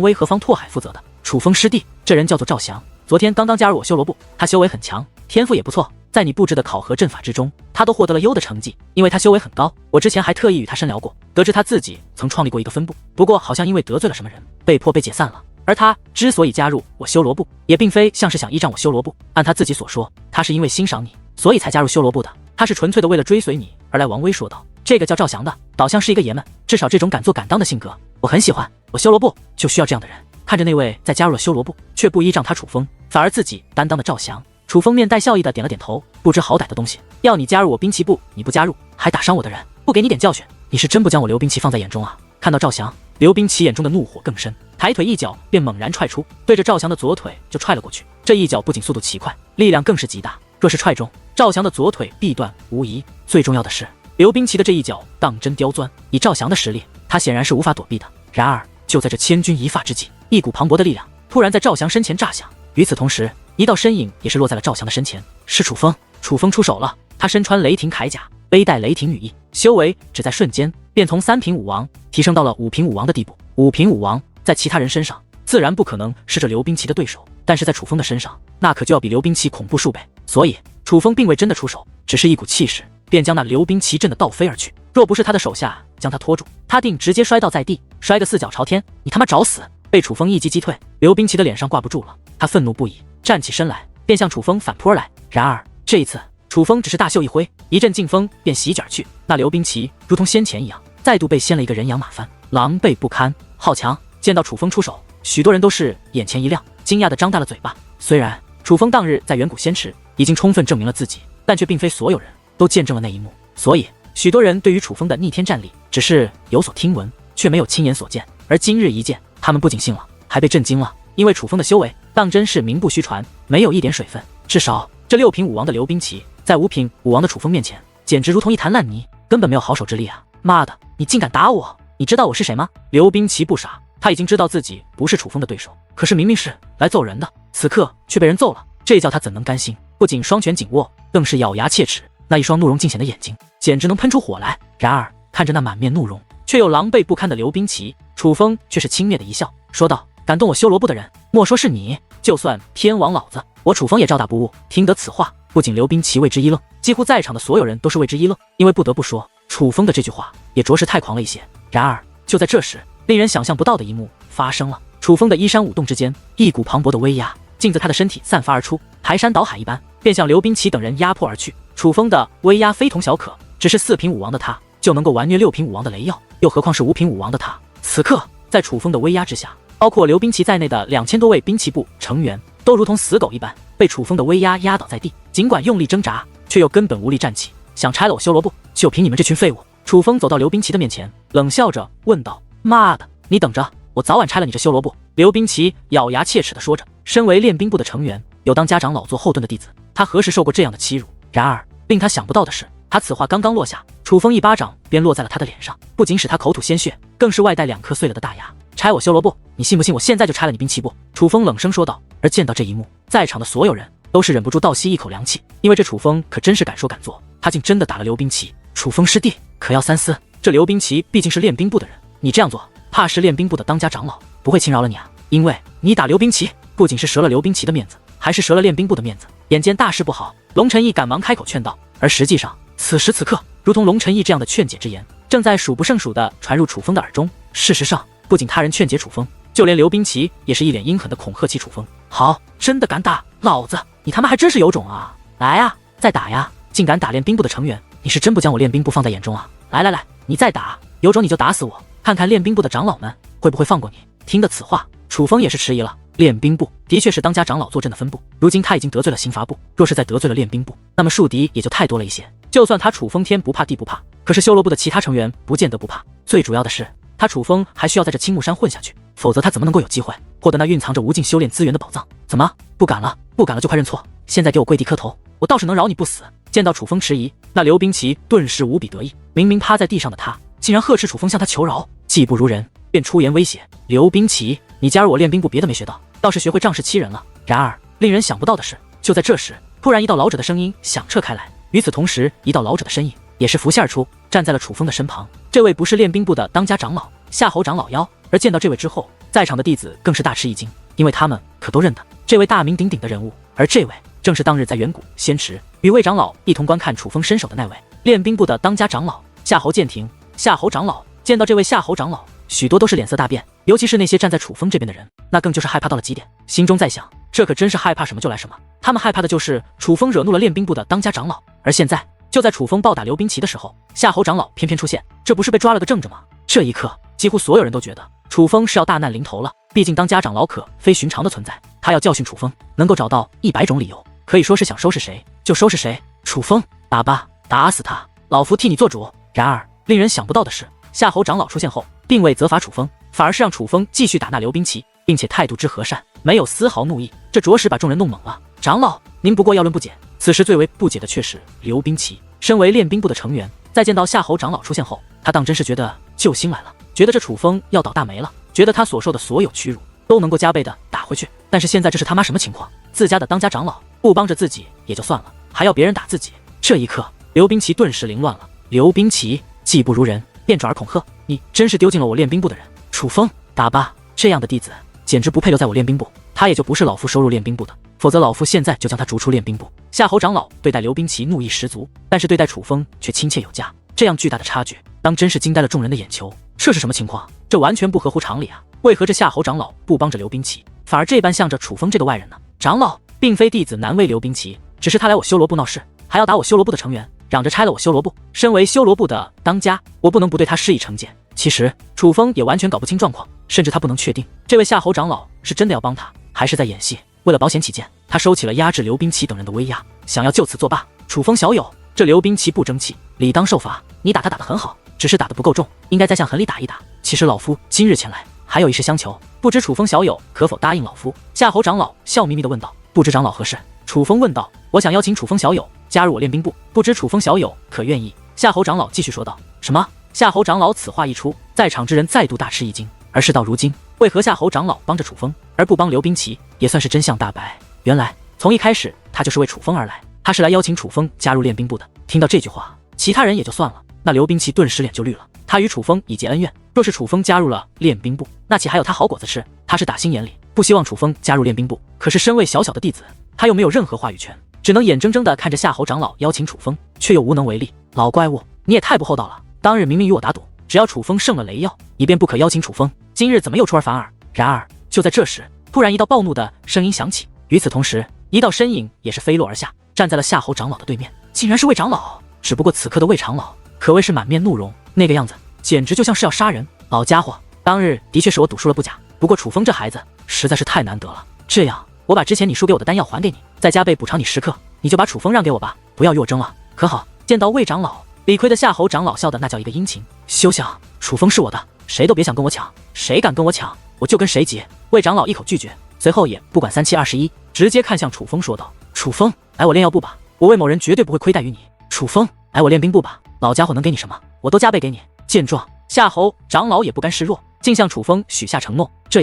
威和方拓海负责的。楚风师弟，这人叫做赵翔，昨天刚刚加入我修罗部，他修为很强，天赋也不错，在你布置的考核阵法之中，他都获得了优的成绩。因为他修为很高，我之前还特意与他深聊过，得知他自己曾创立过一个分部，不过好像因为得罪了什么人，被迫被解散了。而他之所以加入我修罗部，也并非像是想依仗我修罗部，按他自己所说，他是因为欣赏你，所以才加入修罗部的，他是纯粹的为了追随你而来。王威说道。这个叫赵翔的，倒像是一个爷们，至少这种敢做敢当的性格，我很喜欢。我修罗部就需要这样的人。看着那位在加入了修罗部，却不依仗他楚风，反而自己担当的赵翔，楚风面带笑意的点了点头。不知好歹的东西，要你加入我兵旗部，你不加入，还打伤我的人，不给你点教训，你是真不将我刘冰奇放在眼中啊！看到赵翔，刘冰奇眼中的怒火更深，抬腿一脚便猛然踹出，对着赵翔的左腿就踹了过去。这一脚不仅速度奇快，力量更是极大，若是踹中，赵翔的左腿必断无疑。最重要的是，刘冰奇的这一脚当真刁钻，以赵翔的实力，他显然是无法躲避的。然而就在这千钧一发之际，一股磅礴的力量突然在赵翔身前炸响，与此同时，一道身影也是落在了赵翔的身前，是楚风。楚风出手了，他身穿雷霆铠甲，背带雷霆羽翼，修为只在瞬间便从3品武王提升到了5品武王的地步。5品武王在其他人身上自然不可能是这刘冰奇的对手，但是在楚风的身上，那可就要比刘冰奇恐怖数倍。所以楚风并未真的出手，只是一股气势便将那刘冰奇震得倒飞而去。若不是他的手下将他拖住，他定直接摔倒在地，摔个4脚朝天。你他妈找死！被楚风一击击退，刘冰奇的脸上挂不住了，他愤怒不已，站起身来便向楚风反扑而来。然而这一次，楚风只是大袖一挥，一阵劲风便席卷而去。那刘冰奇如同先前一样，再度被掀了一个人仰马翻，狼狈不堪。好强！见到楚风出手，许多人都是眼前一亮，惊讶地张大了嘴巴。虽然楚风当日在远古仙池已经充分证明了自己，但却并非所有人都见证了那一幕，所以许多人对于楚风的逆天战力只是有所听闻，却没有亲眼所见。而今日一见，他们不仅信了，还被震惊了，因为楚风的修为当真是名不虚传，没有一点水分。至少这6品武王的刘冰奇，在5品武王的楚风面前，简直如同一滩烂泥，根本没有好手之力啊！妈的，你竟敢打我！你知道我是谁吗？刘冰奇不傻，他已经知道自己不是楚风的对手，可是明明是来揍人的，此刻却被人揍了，这叫他怎能甘心？不仅双拳紧握，更是咬牙切齿，那一双怒容尽显的眼睛简直能喷出火来。然而看着那满面怒容却又狼狈不堪的刘冰奇，楚风却是轻蔑的一笑，说道：敢动我修罗部的人，莫说是你，就算偏王老子，我楚风也照打不误。听得此话，不仅刘冰奇为之一愣，几乎在场的所有人都是为之一愣，因为不得不说，楚风的这句话也着实太狂了一些。然而就在这时，令人想象不到的一幕发生了。楚风的衣衫舞动之间，一股磅礴的威压竟自他的身体散发而出，排山倒海一般，便向刘冰奇等人压迫而去。楚风的威压非同小可，只是4品武王的他就能够完虐6品武王的雷耀，又何况是5品武王的他？此刻在楚风的威压之下，包括刘冰奇在内的2000多位兵器部成员都如同死狗一般，被楚风的威压压倒在地。尽管用力挣扎，却又根本无力站起。想拆了我修罗部，就凭你们这群废物！楚风走到刘冰奇的面前，冷笑着问道：“妈的，你等着，我早晚拆了你这修罗部！”刘冰奇咬牙切齿地说着。身为练兵部的成员，有当家长老做后盾的弟子，他何时受过这样的欺辱？然而令他想不到的是，他此话刚刚落下，楚风一巴掌便落在了他的脸上，不仅使他口吐鲜血，更是外带2颗碎了的大牙。拆我修罗部，你信不信我现在就拆了你兵器部？楚风冷声说道。而见到这一幕，在场的所有人都是忍不住倒吸一口凉气，因为这楚风可真是敢说敢做，他竟真的打了刘冰奇。楚风师弟可要三思，这刘冰奇毕竟是练兵部的人，你这样做，怕是练兵部的当家长老不会轻饶了你啊！因为你打刘冰奇，不仅是折了刘冰奇的面子，还是折了练兵部的面子。眼见大事不好，龙晨义赶忙开口劝道。而实际上，此时此刻，如同龙晨义这样的劝解之言，正在数不胜数地传入楚风的耳中。事实上，不仅他人劝解楚风，就连刘冰奇也是一脸阴狠地恐吓起楚风。好，真的敢打老子，你他妈还真是有种啊！来啊，再打呀！竟敢打练兵部的成员，你是真不将我练兵部放在眼中啊！来来来，你再打，有种你就打死我，看看练兵部的长老们会不会放过你。听得此话，楚风也是迟疑了。练兵部的确是当家长老坐镇的分部，如今他已经得罪了刑罚部，若是再得罪了练兵部，那么树敌也就太多了一些。就算他楚风天不怕地不怕，可是修罗部的其他成员不见得不怕。最主要的是，他楚风还需要在这青木山混下去，否则他怎么能够有机会获得那蕴藏着无尽修炼资源的宝藏？怎么不敢了？不敢了就快认错！现在给我跪地磕头，我倒是能饶你不死。见到楚风迟疑，那刘冰奇顿时无比得意，明明趴在地上的他，竟然呵斥楚风向他求饶。技不如人，便出言威胁刘冰奇：“你加入我练兵部，别的没学到，倒是学会仗势欺人了。”然而令人想不到的是，就在这时，突然一道老者的声音响彻开来，与此同时，一道老者的身影也是浮现而出，站在了楚风的身旁。这位不是练兵部的当家长老夏侯长老妖，而见到这位之后，在场的弟子更是大吃一惊，因为他们可都认得这位大名鼎鼎的人物，而这位正是当日在远古仙池与魏长老一同观看楚风身手的那位练兵部的当家长老夏侯剑庭。夏侯长老见到这位夏侯长老，许多都是脸色大变，尤其是那些站在楚风这边的人，那更就是害怕到了极点，心中在想，这可真是害怕什么就来什么。他们害怕的就是楚风惹怒了练兵部的当家长老，而现在就在楚风暴打刘冰奇的时候，夏侯长老偏偏出现，这不是被抓了个正着吗？这一刻，几乎所有人都觉得楚风是要大难临头了。毕竟当家长老可非寻常的存在，他要教训楚风，能够找到100种理由，可以说是想收拾谁就收拾谁。楚风，打吧，打死他，老夫替你做主。然而令人想不到的是，夏侯长老出现后，并未责罚楚风，反而是让楚风继续打那刘冰奇，并且态度之和善，没有丝毫怒意，这着实把众人弄懵了。长老，您不过要论不解。此时最为不解的却是刘冰奇，身为练兵部的成员，在见到夏侯长老出现后，他当真是觉得救星来了，觉得这楚风要倒大霉了，觉得他所受的所有屈辱都能够加倍的打回去。但是现在这是他妈什么情况？自家的当家长老不帮着自己也就算了，还要别人打自己。这一刻，刘冰奇顿时凌乱了。刘冰奇技不如人，便转而恐吓，你真是丢尽了我练兵部的人。楚风，打吧，这样的弟子简直不配留在我练兵部，他也就不是老夫收入练兵部的，否则老夫现在就将他逐出练兵部。夏侯长老对待刘冰奇怒意十足，但是对待楚风却亲切有加，这样巨大的差距，当真是惊呆了众人的眼球。这是什么情况？这完全不合乎常理啊！为何这夏侯长老不帮着刘冰奇，反而这般向着楚风这个外人呢？长老，并非弟子难为刘冰奇，只是他来我修罗部闹事，还要打我修罗部的成员，嚷着拆了我修罗部。身为修罗部的当家，我不能不对他施以惩戒。其实楚风也完全搞不清状况，甚至他不能确定这位夏侯长老是真的要帮他，还是在演戏。为了保险起见，他收起了压制刘冰奇等人的威压，想要就此作罢。楚风小友，这刘冰奇不争气，理当受罚。你打他打得很好，只是打得不够重，应该再向痕里打一打。其实老夫今日前来还有一事相求，不知楚风小友可否答应老夫？夏侯长老笑眯眯地问道。不知长老何事？楚风问道。我想邀请楚风小友加入我练兵部，不知楚风小友可愿意？夏侯长老继续说道。什么？夏侯长老此话一出，在场之人再度大吃一惊。而事到如今，为何夏侯长老帮着楚风，而不帮刘冰奇，也算是真相大白。原来从一开始他就是为楚风而来，他是来邀请楚风加入练兵部的。听到这句话，其他人也就算了，那刘冰奇顿时脸就绿了。他与楚风已结恩怨，若是楚风加入了练兵部，那岂还有他好果子吃？他是打心眼里不希望楚风加入练兵部，可是身为小小的弟子，他又没有任何话语权，只能眼睁睁地看着夏侯长老邀请楚风，却又无能为力。老怪物，你也太不厚道了！当日明明与我打赌，只要楚风胜了雷耀，你便不可邀请楚风，今日怎么又出尔反尔？然而就在这时，突然一道暴怒的声音响起，与此同时，一道身影也是飞落而下，站在了夏侯长老的对面，竟然是魏长老。只不过此刻的魏长老可谓是满面怒容，那个样子简直就像是要杀人。老家伙，当日的确是我赌输了不假，不过楚风这孩子实在是太难得了。这样，我把之前你输给我的丹药还给你，再加倍补偿你10克，你就把楚风让给我吧，不要与我争了，可好？见到魏长老，理亏的夏侯长老笑的那叫一个殷勤。休想，楚风是我的，谁都别想跟我抢，谁敢跟我抢，我就跟谁结。魏长老一口拒绝，随后也不管3七21，直接看向楚风说道：楚风，来我炼药部吧，我魏某人绝对不会亏待于你。楚风，来我练兵部吧，老家伙能给你什么，我都加倍给你。见状，夏侯长老也不甘示弱，竟向楚风许下承诺。这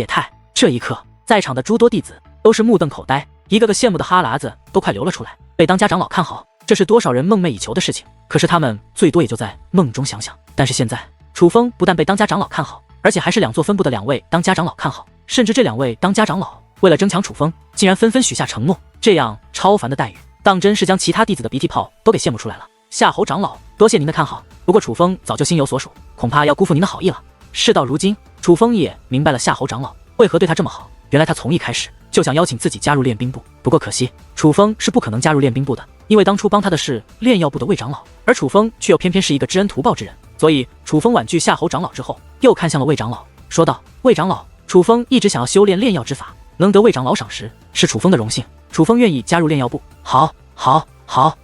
一刻，在场的诸多弟子都是目瞪口呆，一个个羡慕的哈喇子都快流了出来。被当家长老看好，这是多少人梦寐以求的事情，可是他们最多也就在梦中想想。但是现在，楚风不但被当家长老看好，而且还是2座分部的2位当家长老看好，甚至这2位当家长老为了争抢楚风，竟然纷纷许下承诺。这样超凡的待遇，当真是将其他弟子的鼻涕泡都给羡慕出来了。夏侯长老，多谢您的看好，不过楚风早就心有所属，恐怕要辜负您的好意了。事到如今，楚风也明白了夏侯长老为何对他这么好，原来他从一开始就想邀请自己加入练兵部。不过可惜，楚风是不可能加入练兵部的，因为当初帮他的是炼药部的魏长老，而楚风却又偏偏是一个知恩图报之人，所以楚风婉拒夏侯长老之后，又看向了魏长老，说道：魏长老，楚风一直想要修炼炼药之法，能得魏长老赏识，是楚风的荣幸，楚风愿意加入炼药部。好，哈哈，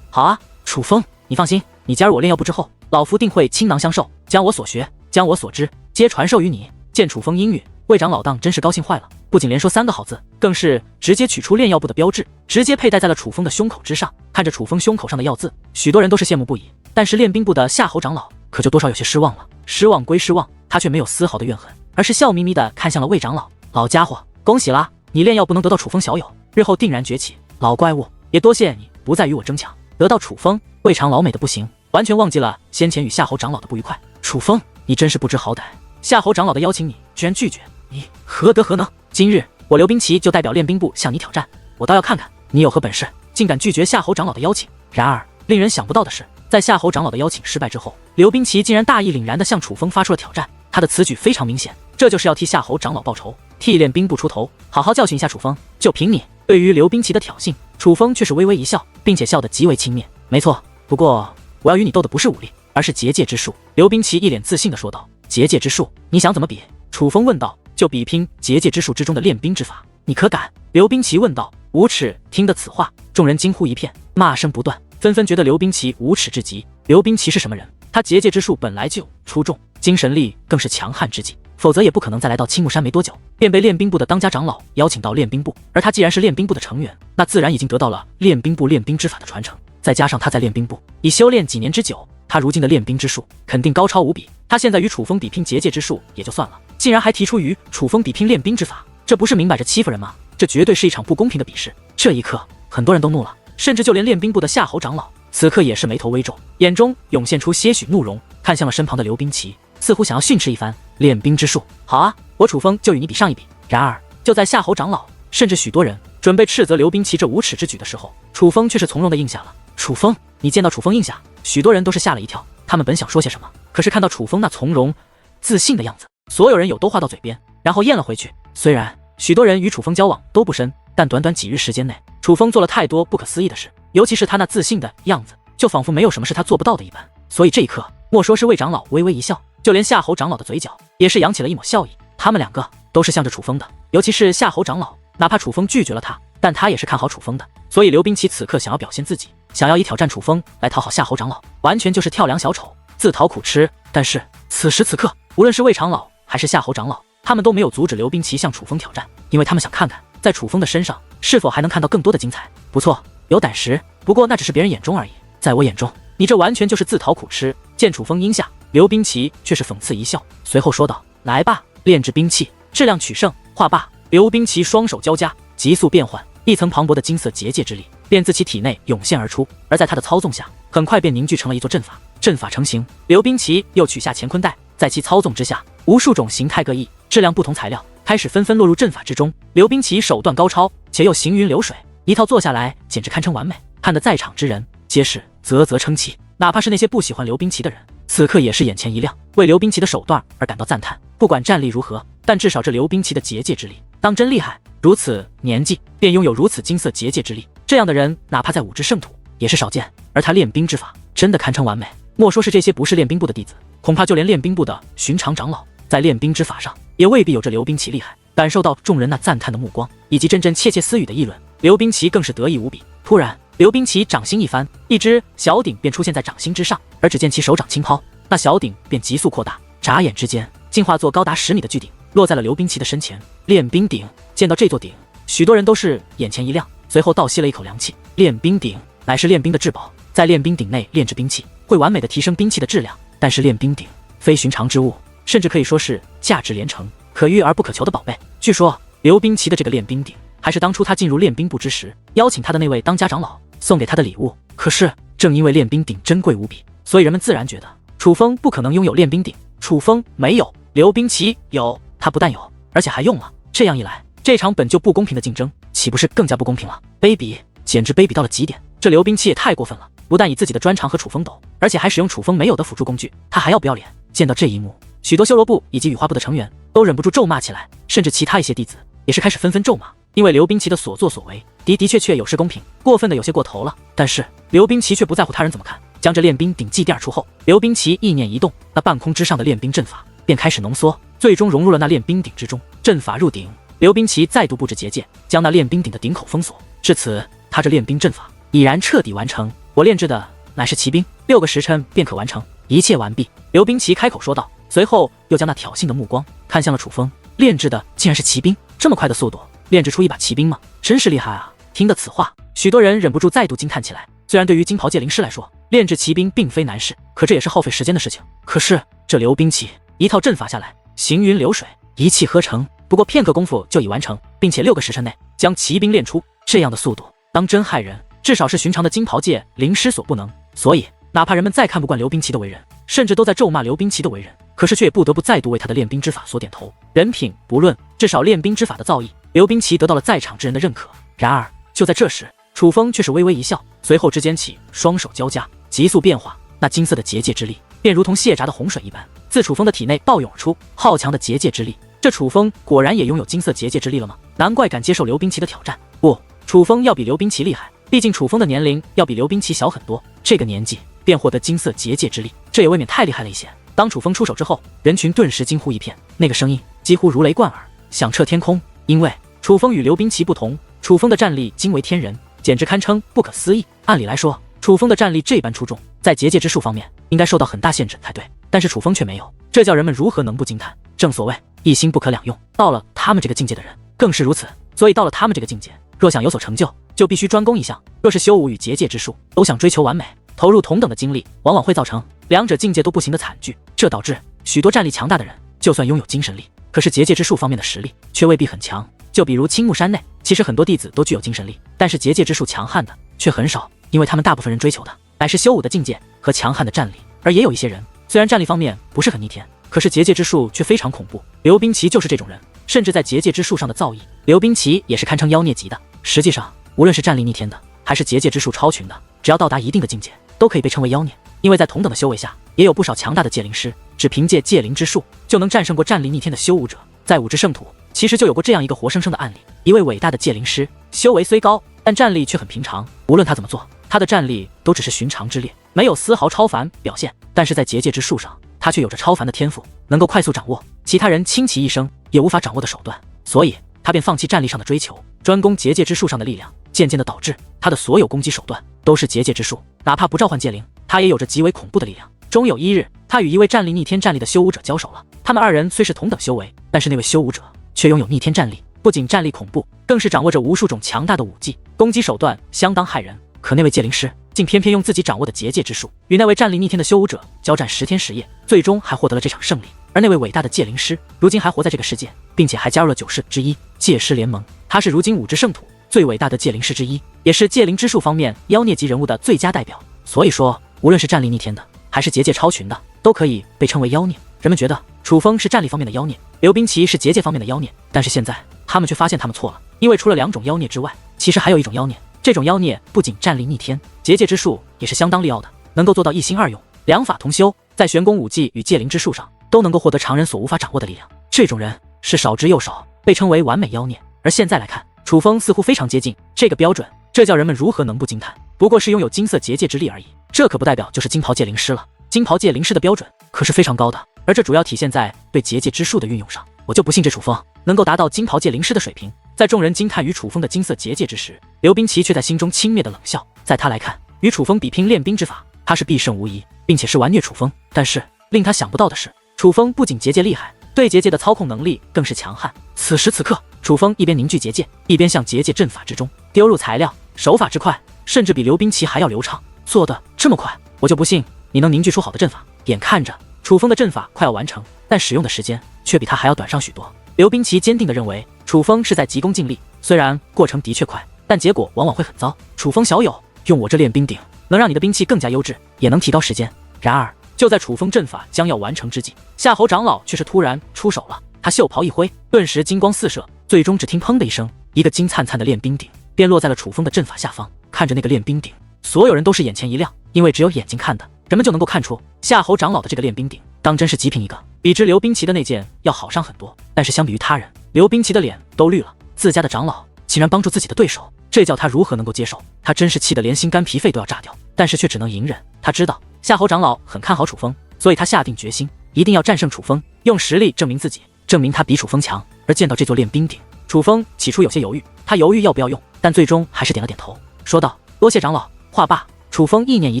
好啊，楚风，你放心，你加入我炼药部之后，老夫定会倾囊相授，将我所学，将我所知，皆传授于你。见楚风应允，魏长老当真是高兴坏了，不仅连说3个好字，更是直接取出炼药部的标志，直接佩戴在了楚风的胸口之上。看着楚风胸口上的药字，许多人都是羡慕不已，但是练兵部的夏侯长老可就多少有些失望了。失望归失望，他却没有丝毫的怨恨，而是笑眯眯的看向了魏长老。老家伙，恭喜啦，你炼药部能得到楚风小友，日后定然崛起。老怪物，也多谢你不再与我争抢，得到楚风。魏长老美的不行，完全忘记了先前与夏侯长老的不愉快。楚风，你真是不知好歹，夏侯长老的邀请你居然拒绝，你何德何能？今日我刘冰奇就代表练兵部向你挑战，我倒要看看你有何本事，竟敢拒绝夏侯长老的邀请。然而令人想不到的是，在夏侯长老的邀请失败之后，刘冰奇竟然大义凛然地向楚风发出了挑战。他的此举非常明显，这就是要替夏侯长老报仇，替练兵部出头，好好教训一下楚风。就凭你对于刘冰奇的挑衅，楚风却是微微一笑，并且笑得极为轻蔑。没错，不过我要与你斗的不是武力，而是结界之术。刘冰奇一脸自信地说道。结界之术，你想怎么比？楚风问道。就比拼结界之术之中的练兵之法，你可敢？刘冰奇问道。无耻！听得此话，众人惊呼一片，骂声不断，纷纷觉得刘冰奇无耻至极。刘冰奇是什么人？他结界之术本来就出众，精神力更是强悍之极，否则也不可能再来到青木山没多久，便被练兵部的当家长老邀请到练兵部。而他既然是练兵部的成员，那自然已经得到了练兵部练兵之法的传承，再加上他在练兵部已修炼几年之久，他如今的练兵之术肯定高超无比。他现在与楚风比拼结界之术也就算了，竟然还提出与楚风比拼练兵之法，这不是明摆着欺负人吗？这绝对是一场不公平的比试。这一刻，很多人都怒了，甚至就连练兵部的夏侯长老此刻也是眉头微皱，眼中涌现出些许怒容，看向了身旁的刘冰奇，似乎想要训斥一番。练兵之术，好啊，我楚风就与你比上一比。然而就在夏侯长老甚至许多人准备斥责刘冰奇这无耻之举的时候，楚风却是从容的应下了。楚风，你见到楚风应下，许多人都是吓了一跳，他们本想说些什么，可是看到楚风那从容自信的样子，所有人有都话到嘴边，然后咽了回去。虽然许多人与楚风交往都不深，但短短几日时间内，楚风做了太多不可思议的事，尤其是他那自信的样子，就仿佛没有什么是他做不到的一般。所以这一刻，莫说是魏长老微微一笑，就连夏侯长老的嘴角也是扬起了一抹笑意。他们2个都是向着楚风的，尤其是夏侯长老，哪怕楚风拒绝了他，但他也是看好楚风的。所以刘冰奇此刻想要表现自己，想要以挑战楚风来讨好夏侯长老，完全就是跳梁小丑，自讨苦吃。但是此时此刻，无论是魏长老还是夏侯长老，他们都没有阻止刘冰奇向楚风挑战，因为他们想看看在楚风的身上是否还能看到更多的精彩。不错，有胆识，不过那只是别人眼中而已，在我眼中，你这完全就是自讨苦吃。见楚风应下，刘冰奇却是讽刺一笑，随后说道：来吧，炼制兵器，质量取胜。话罢，刘冰奇双手交加，急速变换，一层磅礴的金色结界之力便自其体内涌现而出，而在他的操纵下，很快便凝聚成了一座阵法。阵法成型，刘冰奇又取下乾坤袋，在其操纵之下，无数种形态各异、质量不同材料开始纷纷落入阵法之中。刘冰奇手段高超，且又行云流水，一套做下来简直堪称完美，看得在场之人皆是啧啧称奇。哪怕是那些不喜欢刘冰奇的人，此刻也是眼前一亮，为刘冰奇的手段而感到赞叹。不管战力如何，但至少这刘冰奇的结界之力当真厉害，如此年纪便拥有如此金色结界之力，这样的人哪怕在武之圣土也是少见，而他练兵之法真的堪称完美。莫说是这些不是练兵部的弟子，恐怕就连练兵部的寻常长老，在练兵之法上也未必有着刘冰奇厉害。感受到众人那赞叹的目光，以及阵阵窃窃私语的议论，刘冰奇更是得意无比。突然，刘冰奇掌心一翻，一只小鼎便出现在掌心之上，而只见其手掌轻抛，那小鼎便急速扩大，眨眼之间竟化作高达10米的巨鼎，落在了刘冰奇的身前。练兵鼎，见到这座鼎，许多人都是眼前一亮，随后倒吸了一口凉气。练兵鼎乃是练兵的至宝，在练兵鼎内炼制兵器，会完美的提升兵器的质量。但是练兵鼎非寻常之物，甚至可以说是价值连城，可遇而不可求的宝贝。据说刘冰奇的这个练兵鼎，还是当初他进入练兵部之时，邀请他的那位当家长老送给他的礼物。可是正因为练兵鼎珍贵无比，所以人们自然觉得楚风不可能拥有练兵鼎。楚风没有，刘冰奇有，他不但有，而且还用了。这样一来，这场本就不公平的竞争，岂不是更加不公平了？卑鄙，简直卑鄙到了极点。这刘冰奇也太过分了，不但以自己的专长和楚风斗，而且还使用楚风没有的辅助工具，他还要不要脸？见到这一幕，许多修罗部以及羽化部的成员都忍不住咒骂起来，甚至其他一些弟子也是开始纷纷咒骂，因为刘冰奇的所作所为的确有失公平，过分的有些过头了。但是刘冰奇却不在乎他人怎么看，将这练兵鼎祭奠而出后，刘冰奇意念一动，那半空之上的练兵阵法便开始浓缩，最终融入了那练兵鼎之中。阵法入鼎，刘冰奇再度布置结界，将那练兵鼎的鼎口封锁。至此，他这练兵阵法已然彻底完成。我炼制的乃是骑兵，6个时辰便可完成，一切完毕。刘冰奇开口说道，随后又将那挑衅的目光看向了楚风。炼制的竟然是骑兵，这么快的速度，炼制出一把骑兵吗？真是厉害啊！听得此话，许多人忍不住再度惊叹起来。虽然对于金袍界灵师来说，炼制骑兵并非难事，可这也是耗费时间的事情。可是这刘冰奇一套阵法下来，行云流水，一气呵成，不过片刻功夫就已完成，并且6个时辰内将骑兵练出，这样的速度当真骇人，至少是寻常的金袍界灵师所不能。所以哪怕人们再看不惯刘冰奇的为人，甚至都在咒骂刘冰奇的为人，可是却也不得不再度为他的练兵之法所点头。人品不论，至少练兵之法的造诣，刘冰奇得到了在场之人的认可。然而就在这时，楚风却是微微一笑，随后之间起双手交加，急速变化，那金色的结界之力便如同泄闸的洪水一般，自楚风的体内暴涌而出。好强的结界之力，这楚风果然也拥有金色结界之力了吗？难怪敢接受刘冰奇的挑战。不，楚风要比刘冰奇厉害，毕竟楚风的年龄要比刘冰奇小很多，这个年纪便获得金色结界之力，这也未免太厉害了一些。当楚风出手之后，人群顿时惊呼一片，那个声音几乎如雷贯耳，响彻天空。因为楚风与刘冰奇不同，楚风的战力惊为天人，简直堪称不可思议。按理来说，楚风的战力这般出众，在结界之术方面应该受到很大限制才对，但是楚风却没有，这叫人们如何能不惊叹？正所谓一心不可两用，到了他们这个境界的人更是如此。所以到了他们这个境界，若想有所成就，就必须专攻一项。若是修武与结界之术都想追求完美，投入同等的精力，往往会造成两者境界都不行的惨剧。这导致许多战力强大的人，就算拥有精神力，可是结界之术方面的实力却未必很强。就比如青木山内，其实很多弟子都具有精神力，但是结界之术强悍的却很少，因为他们大部分人追求的乃是修武的境界和强悍的战力。而也有一些人，虽然战力方面不是很逆天，可是结界之术却非常恐怖。刘冰奇就是这种人，甚至在结界之术上的造诣，刘冰奇也是堪称妖孽级的。实际上，无论是战力逆天的，还是结界之术超群的，只要到达一定的境界，都可以被称为妖孽。因为在同等的修为下，也有不少强大的界灵师，只凭借界灵之术就能战胜过战力逆天的修武者。在武之圣土，其实就有过这样一个活生生的案例，一位伟大的界灵师，修为虽高，但战力却很平常。无论他怎么做，他的战力都只是寻常之列，没有丝毫超凡表现。但是在结界之术上，他却有着超凡的天赋，能够快速掌握其他人倾其一生也无法掌握的手段，所以他便放弃战力上的追求，专攻结界之术上的力量。渐渐的导致他的所有攻击手段都是结界之术，哪怕不召唤界灵，他也有着极为恐怖的力量。终有一日，他与一位战力逆天战力的修武者交手了。他们二人虽是同等修为，但是那位修武者却拥有逆天战力，不仅战力恐怖，更是掌握着无数种强大的武技，攻击手段相当骇人。可那位界灵师竟偏偏用自己掌握的结界之术，与那位战力逆天的修武者交战10天10夜，最终还获得了这场胜利。而那位伟大的界灵师，如今还活在这个世界，并且还加入了9世之一界师联盟。他是如今武之圣土最伟大的界灵师之一，也是界灵之术方面妖孽级人物的最佳代表。所以说，无论是战力逆天的，还是结界超群的，都可以被称为妖孽。人们觉得楚风是战力方面的妖孽，刘冰奇是结界方面的妖孽，但是现在他们却发现他们错了，因为除了2种妖孽之外，其实还有一种妖孽。这种妖孽不仅战力逆天，结界之术也是相当利奥的，能够做到一心二用，两法同修，在玄功武技与界灵之术上都能够获得常人所无法掌握的力量。这种人是少之又少，被称为完美妖孽。而现在来看，楚风似乎非常接近这个标准，这叫人们如何能不惊叹？不过是拥有金色结界之力而已，这可不代表就是金袍界灵师了。金袍界灵师的标准可是非常高的，而这主要体现在对结界之术的运用上。我就不信这楚风能够达到金袍界灵师的水平。在众人惊叹于楚风的金色结界之时，刘冰奇却在心中轻蔑的冷笑。在他来看，与楚风比拼练兵之法，他是必胜无疑，并且是完虐楚风。但是令他想不到的是，楚风不仅结界厉害，对结界的操控能力更是强悍。此时此刻，楚风一边凝聚结界，一边向结界阵法之中丢入材料，手法之快，甚至比刘冰奇还要流畅。做得这么快，我就不信你能凝聚出好的阵法。眼看着楚风的阵法快要完成，但使用的时间却比他还要短上许多。刘冰奇坚定地认为楚风是在急功近利，虽然过程的确快，但结果往往会很糟。楚风小友，用我这练兵鼎能让你的兵器更加优质，也能提高时间。然而就在楚风阵法将要完成之际，夏侯长老却是突然出手了。他袖袍一挥，顿时金光四射，最终只听砰的一声，一个金灿灿的练兵鼎便落在了楚风的阵法下方。看着那个练兵鼎，所有人都是眼前一亮，因为只有眼睛看的，人们就能够看出夏侯长老的这个练兵鼎当真是极品一个，比之刘冰奇的那件要好上很多。但是相比于他人，刘冰奇的脸都绿了，自家的长老竟然帮助自己的对手，这叫他如何能够接受？他真是气得连心肝脾肺都要炸掉，但是却只能隐忍。他知道夏侯长老很看好楚风，所以他下定决心一定要战胜楚风，用实力证明自己，证明他比楚风强。而见到这座练兵鼎，楚风起初有些犹豫，他犹豫要不要用，但最终还是点了点头，说道：多谢长老。话罢，楚风意念一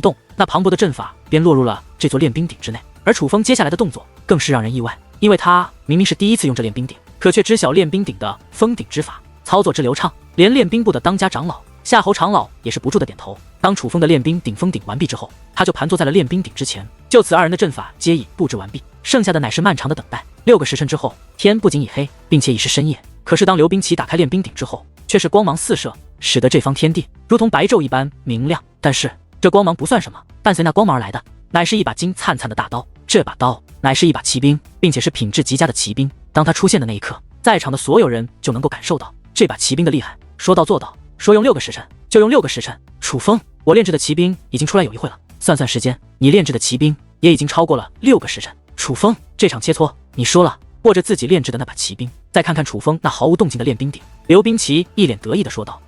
动，那磅礴的阵法便落入了这座练兵鼎之内。而楚风接下来的动作更是让人意外，因为他明明是第一次用这练兵鼎，可却知晓练兵鼎的封鼎之法，操作之流畅，连练兵部的当家长老夏侯长老也是不住的点头。当楚风的练兵鼎封鼎完毕之后，他就盘坐在了练兵鼎之前，就此二人的阵法皆已布置完毕，剩下的乃是漫长的等待。6个时辰之后，天不仅已黑，并且已是深夜。可是当刘冰奇打开练兵鼎之后，却是光芒四射，使得这方天地如同白昼一般明亮。但是这光芒不算什么，伴随那光芒而来的乃是一把金灿灿的大刀。这把刀乃是一把骑兵，并且是品质极佳的骑兵。当它出现的那一刻，在场的所有人就能够感受到这把骑兵的厉害。说到做到，说用6个时辰就用6个时辰。楚风，我炼制的骑兵已经出来有一会了，算算时间，你炼制的骑兵也已经超过了6个时辰。楚风，这场切磋你输了。握着自己炼制的那把骑兵，再看看楚风那毫无动静的练兵鼎，刘冰奇一脸得意地说道。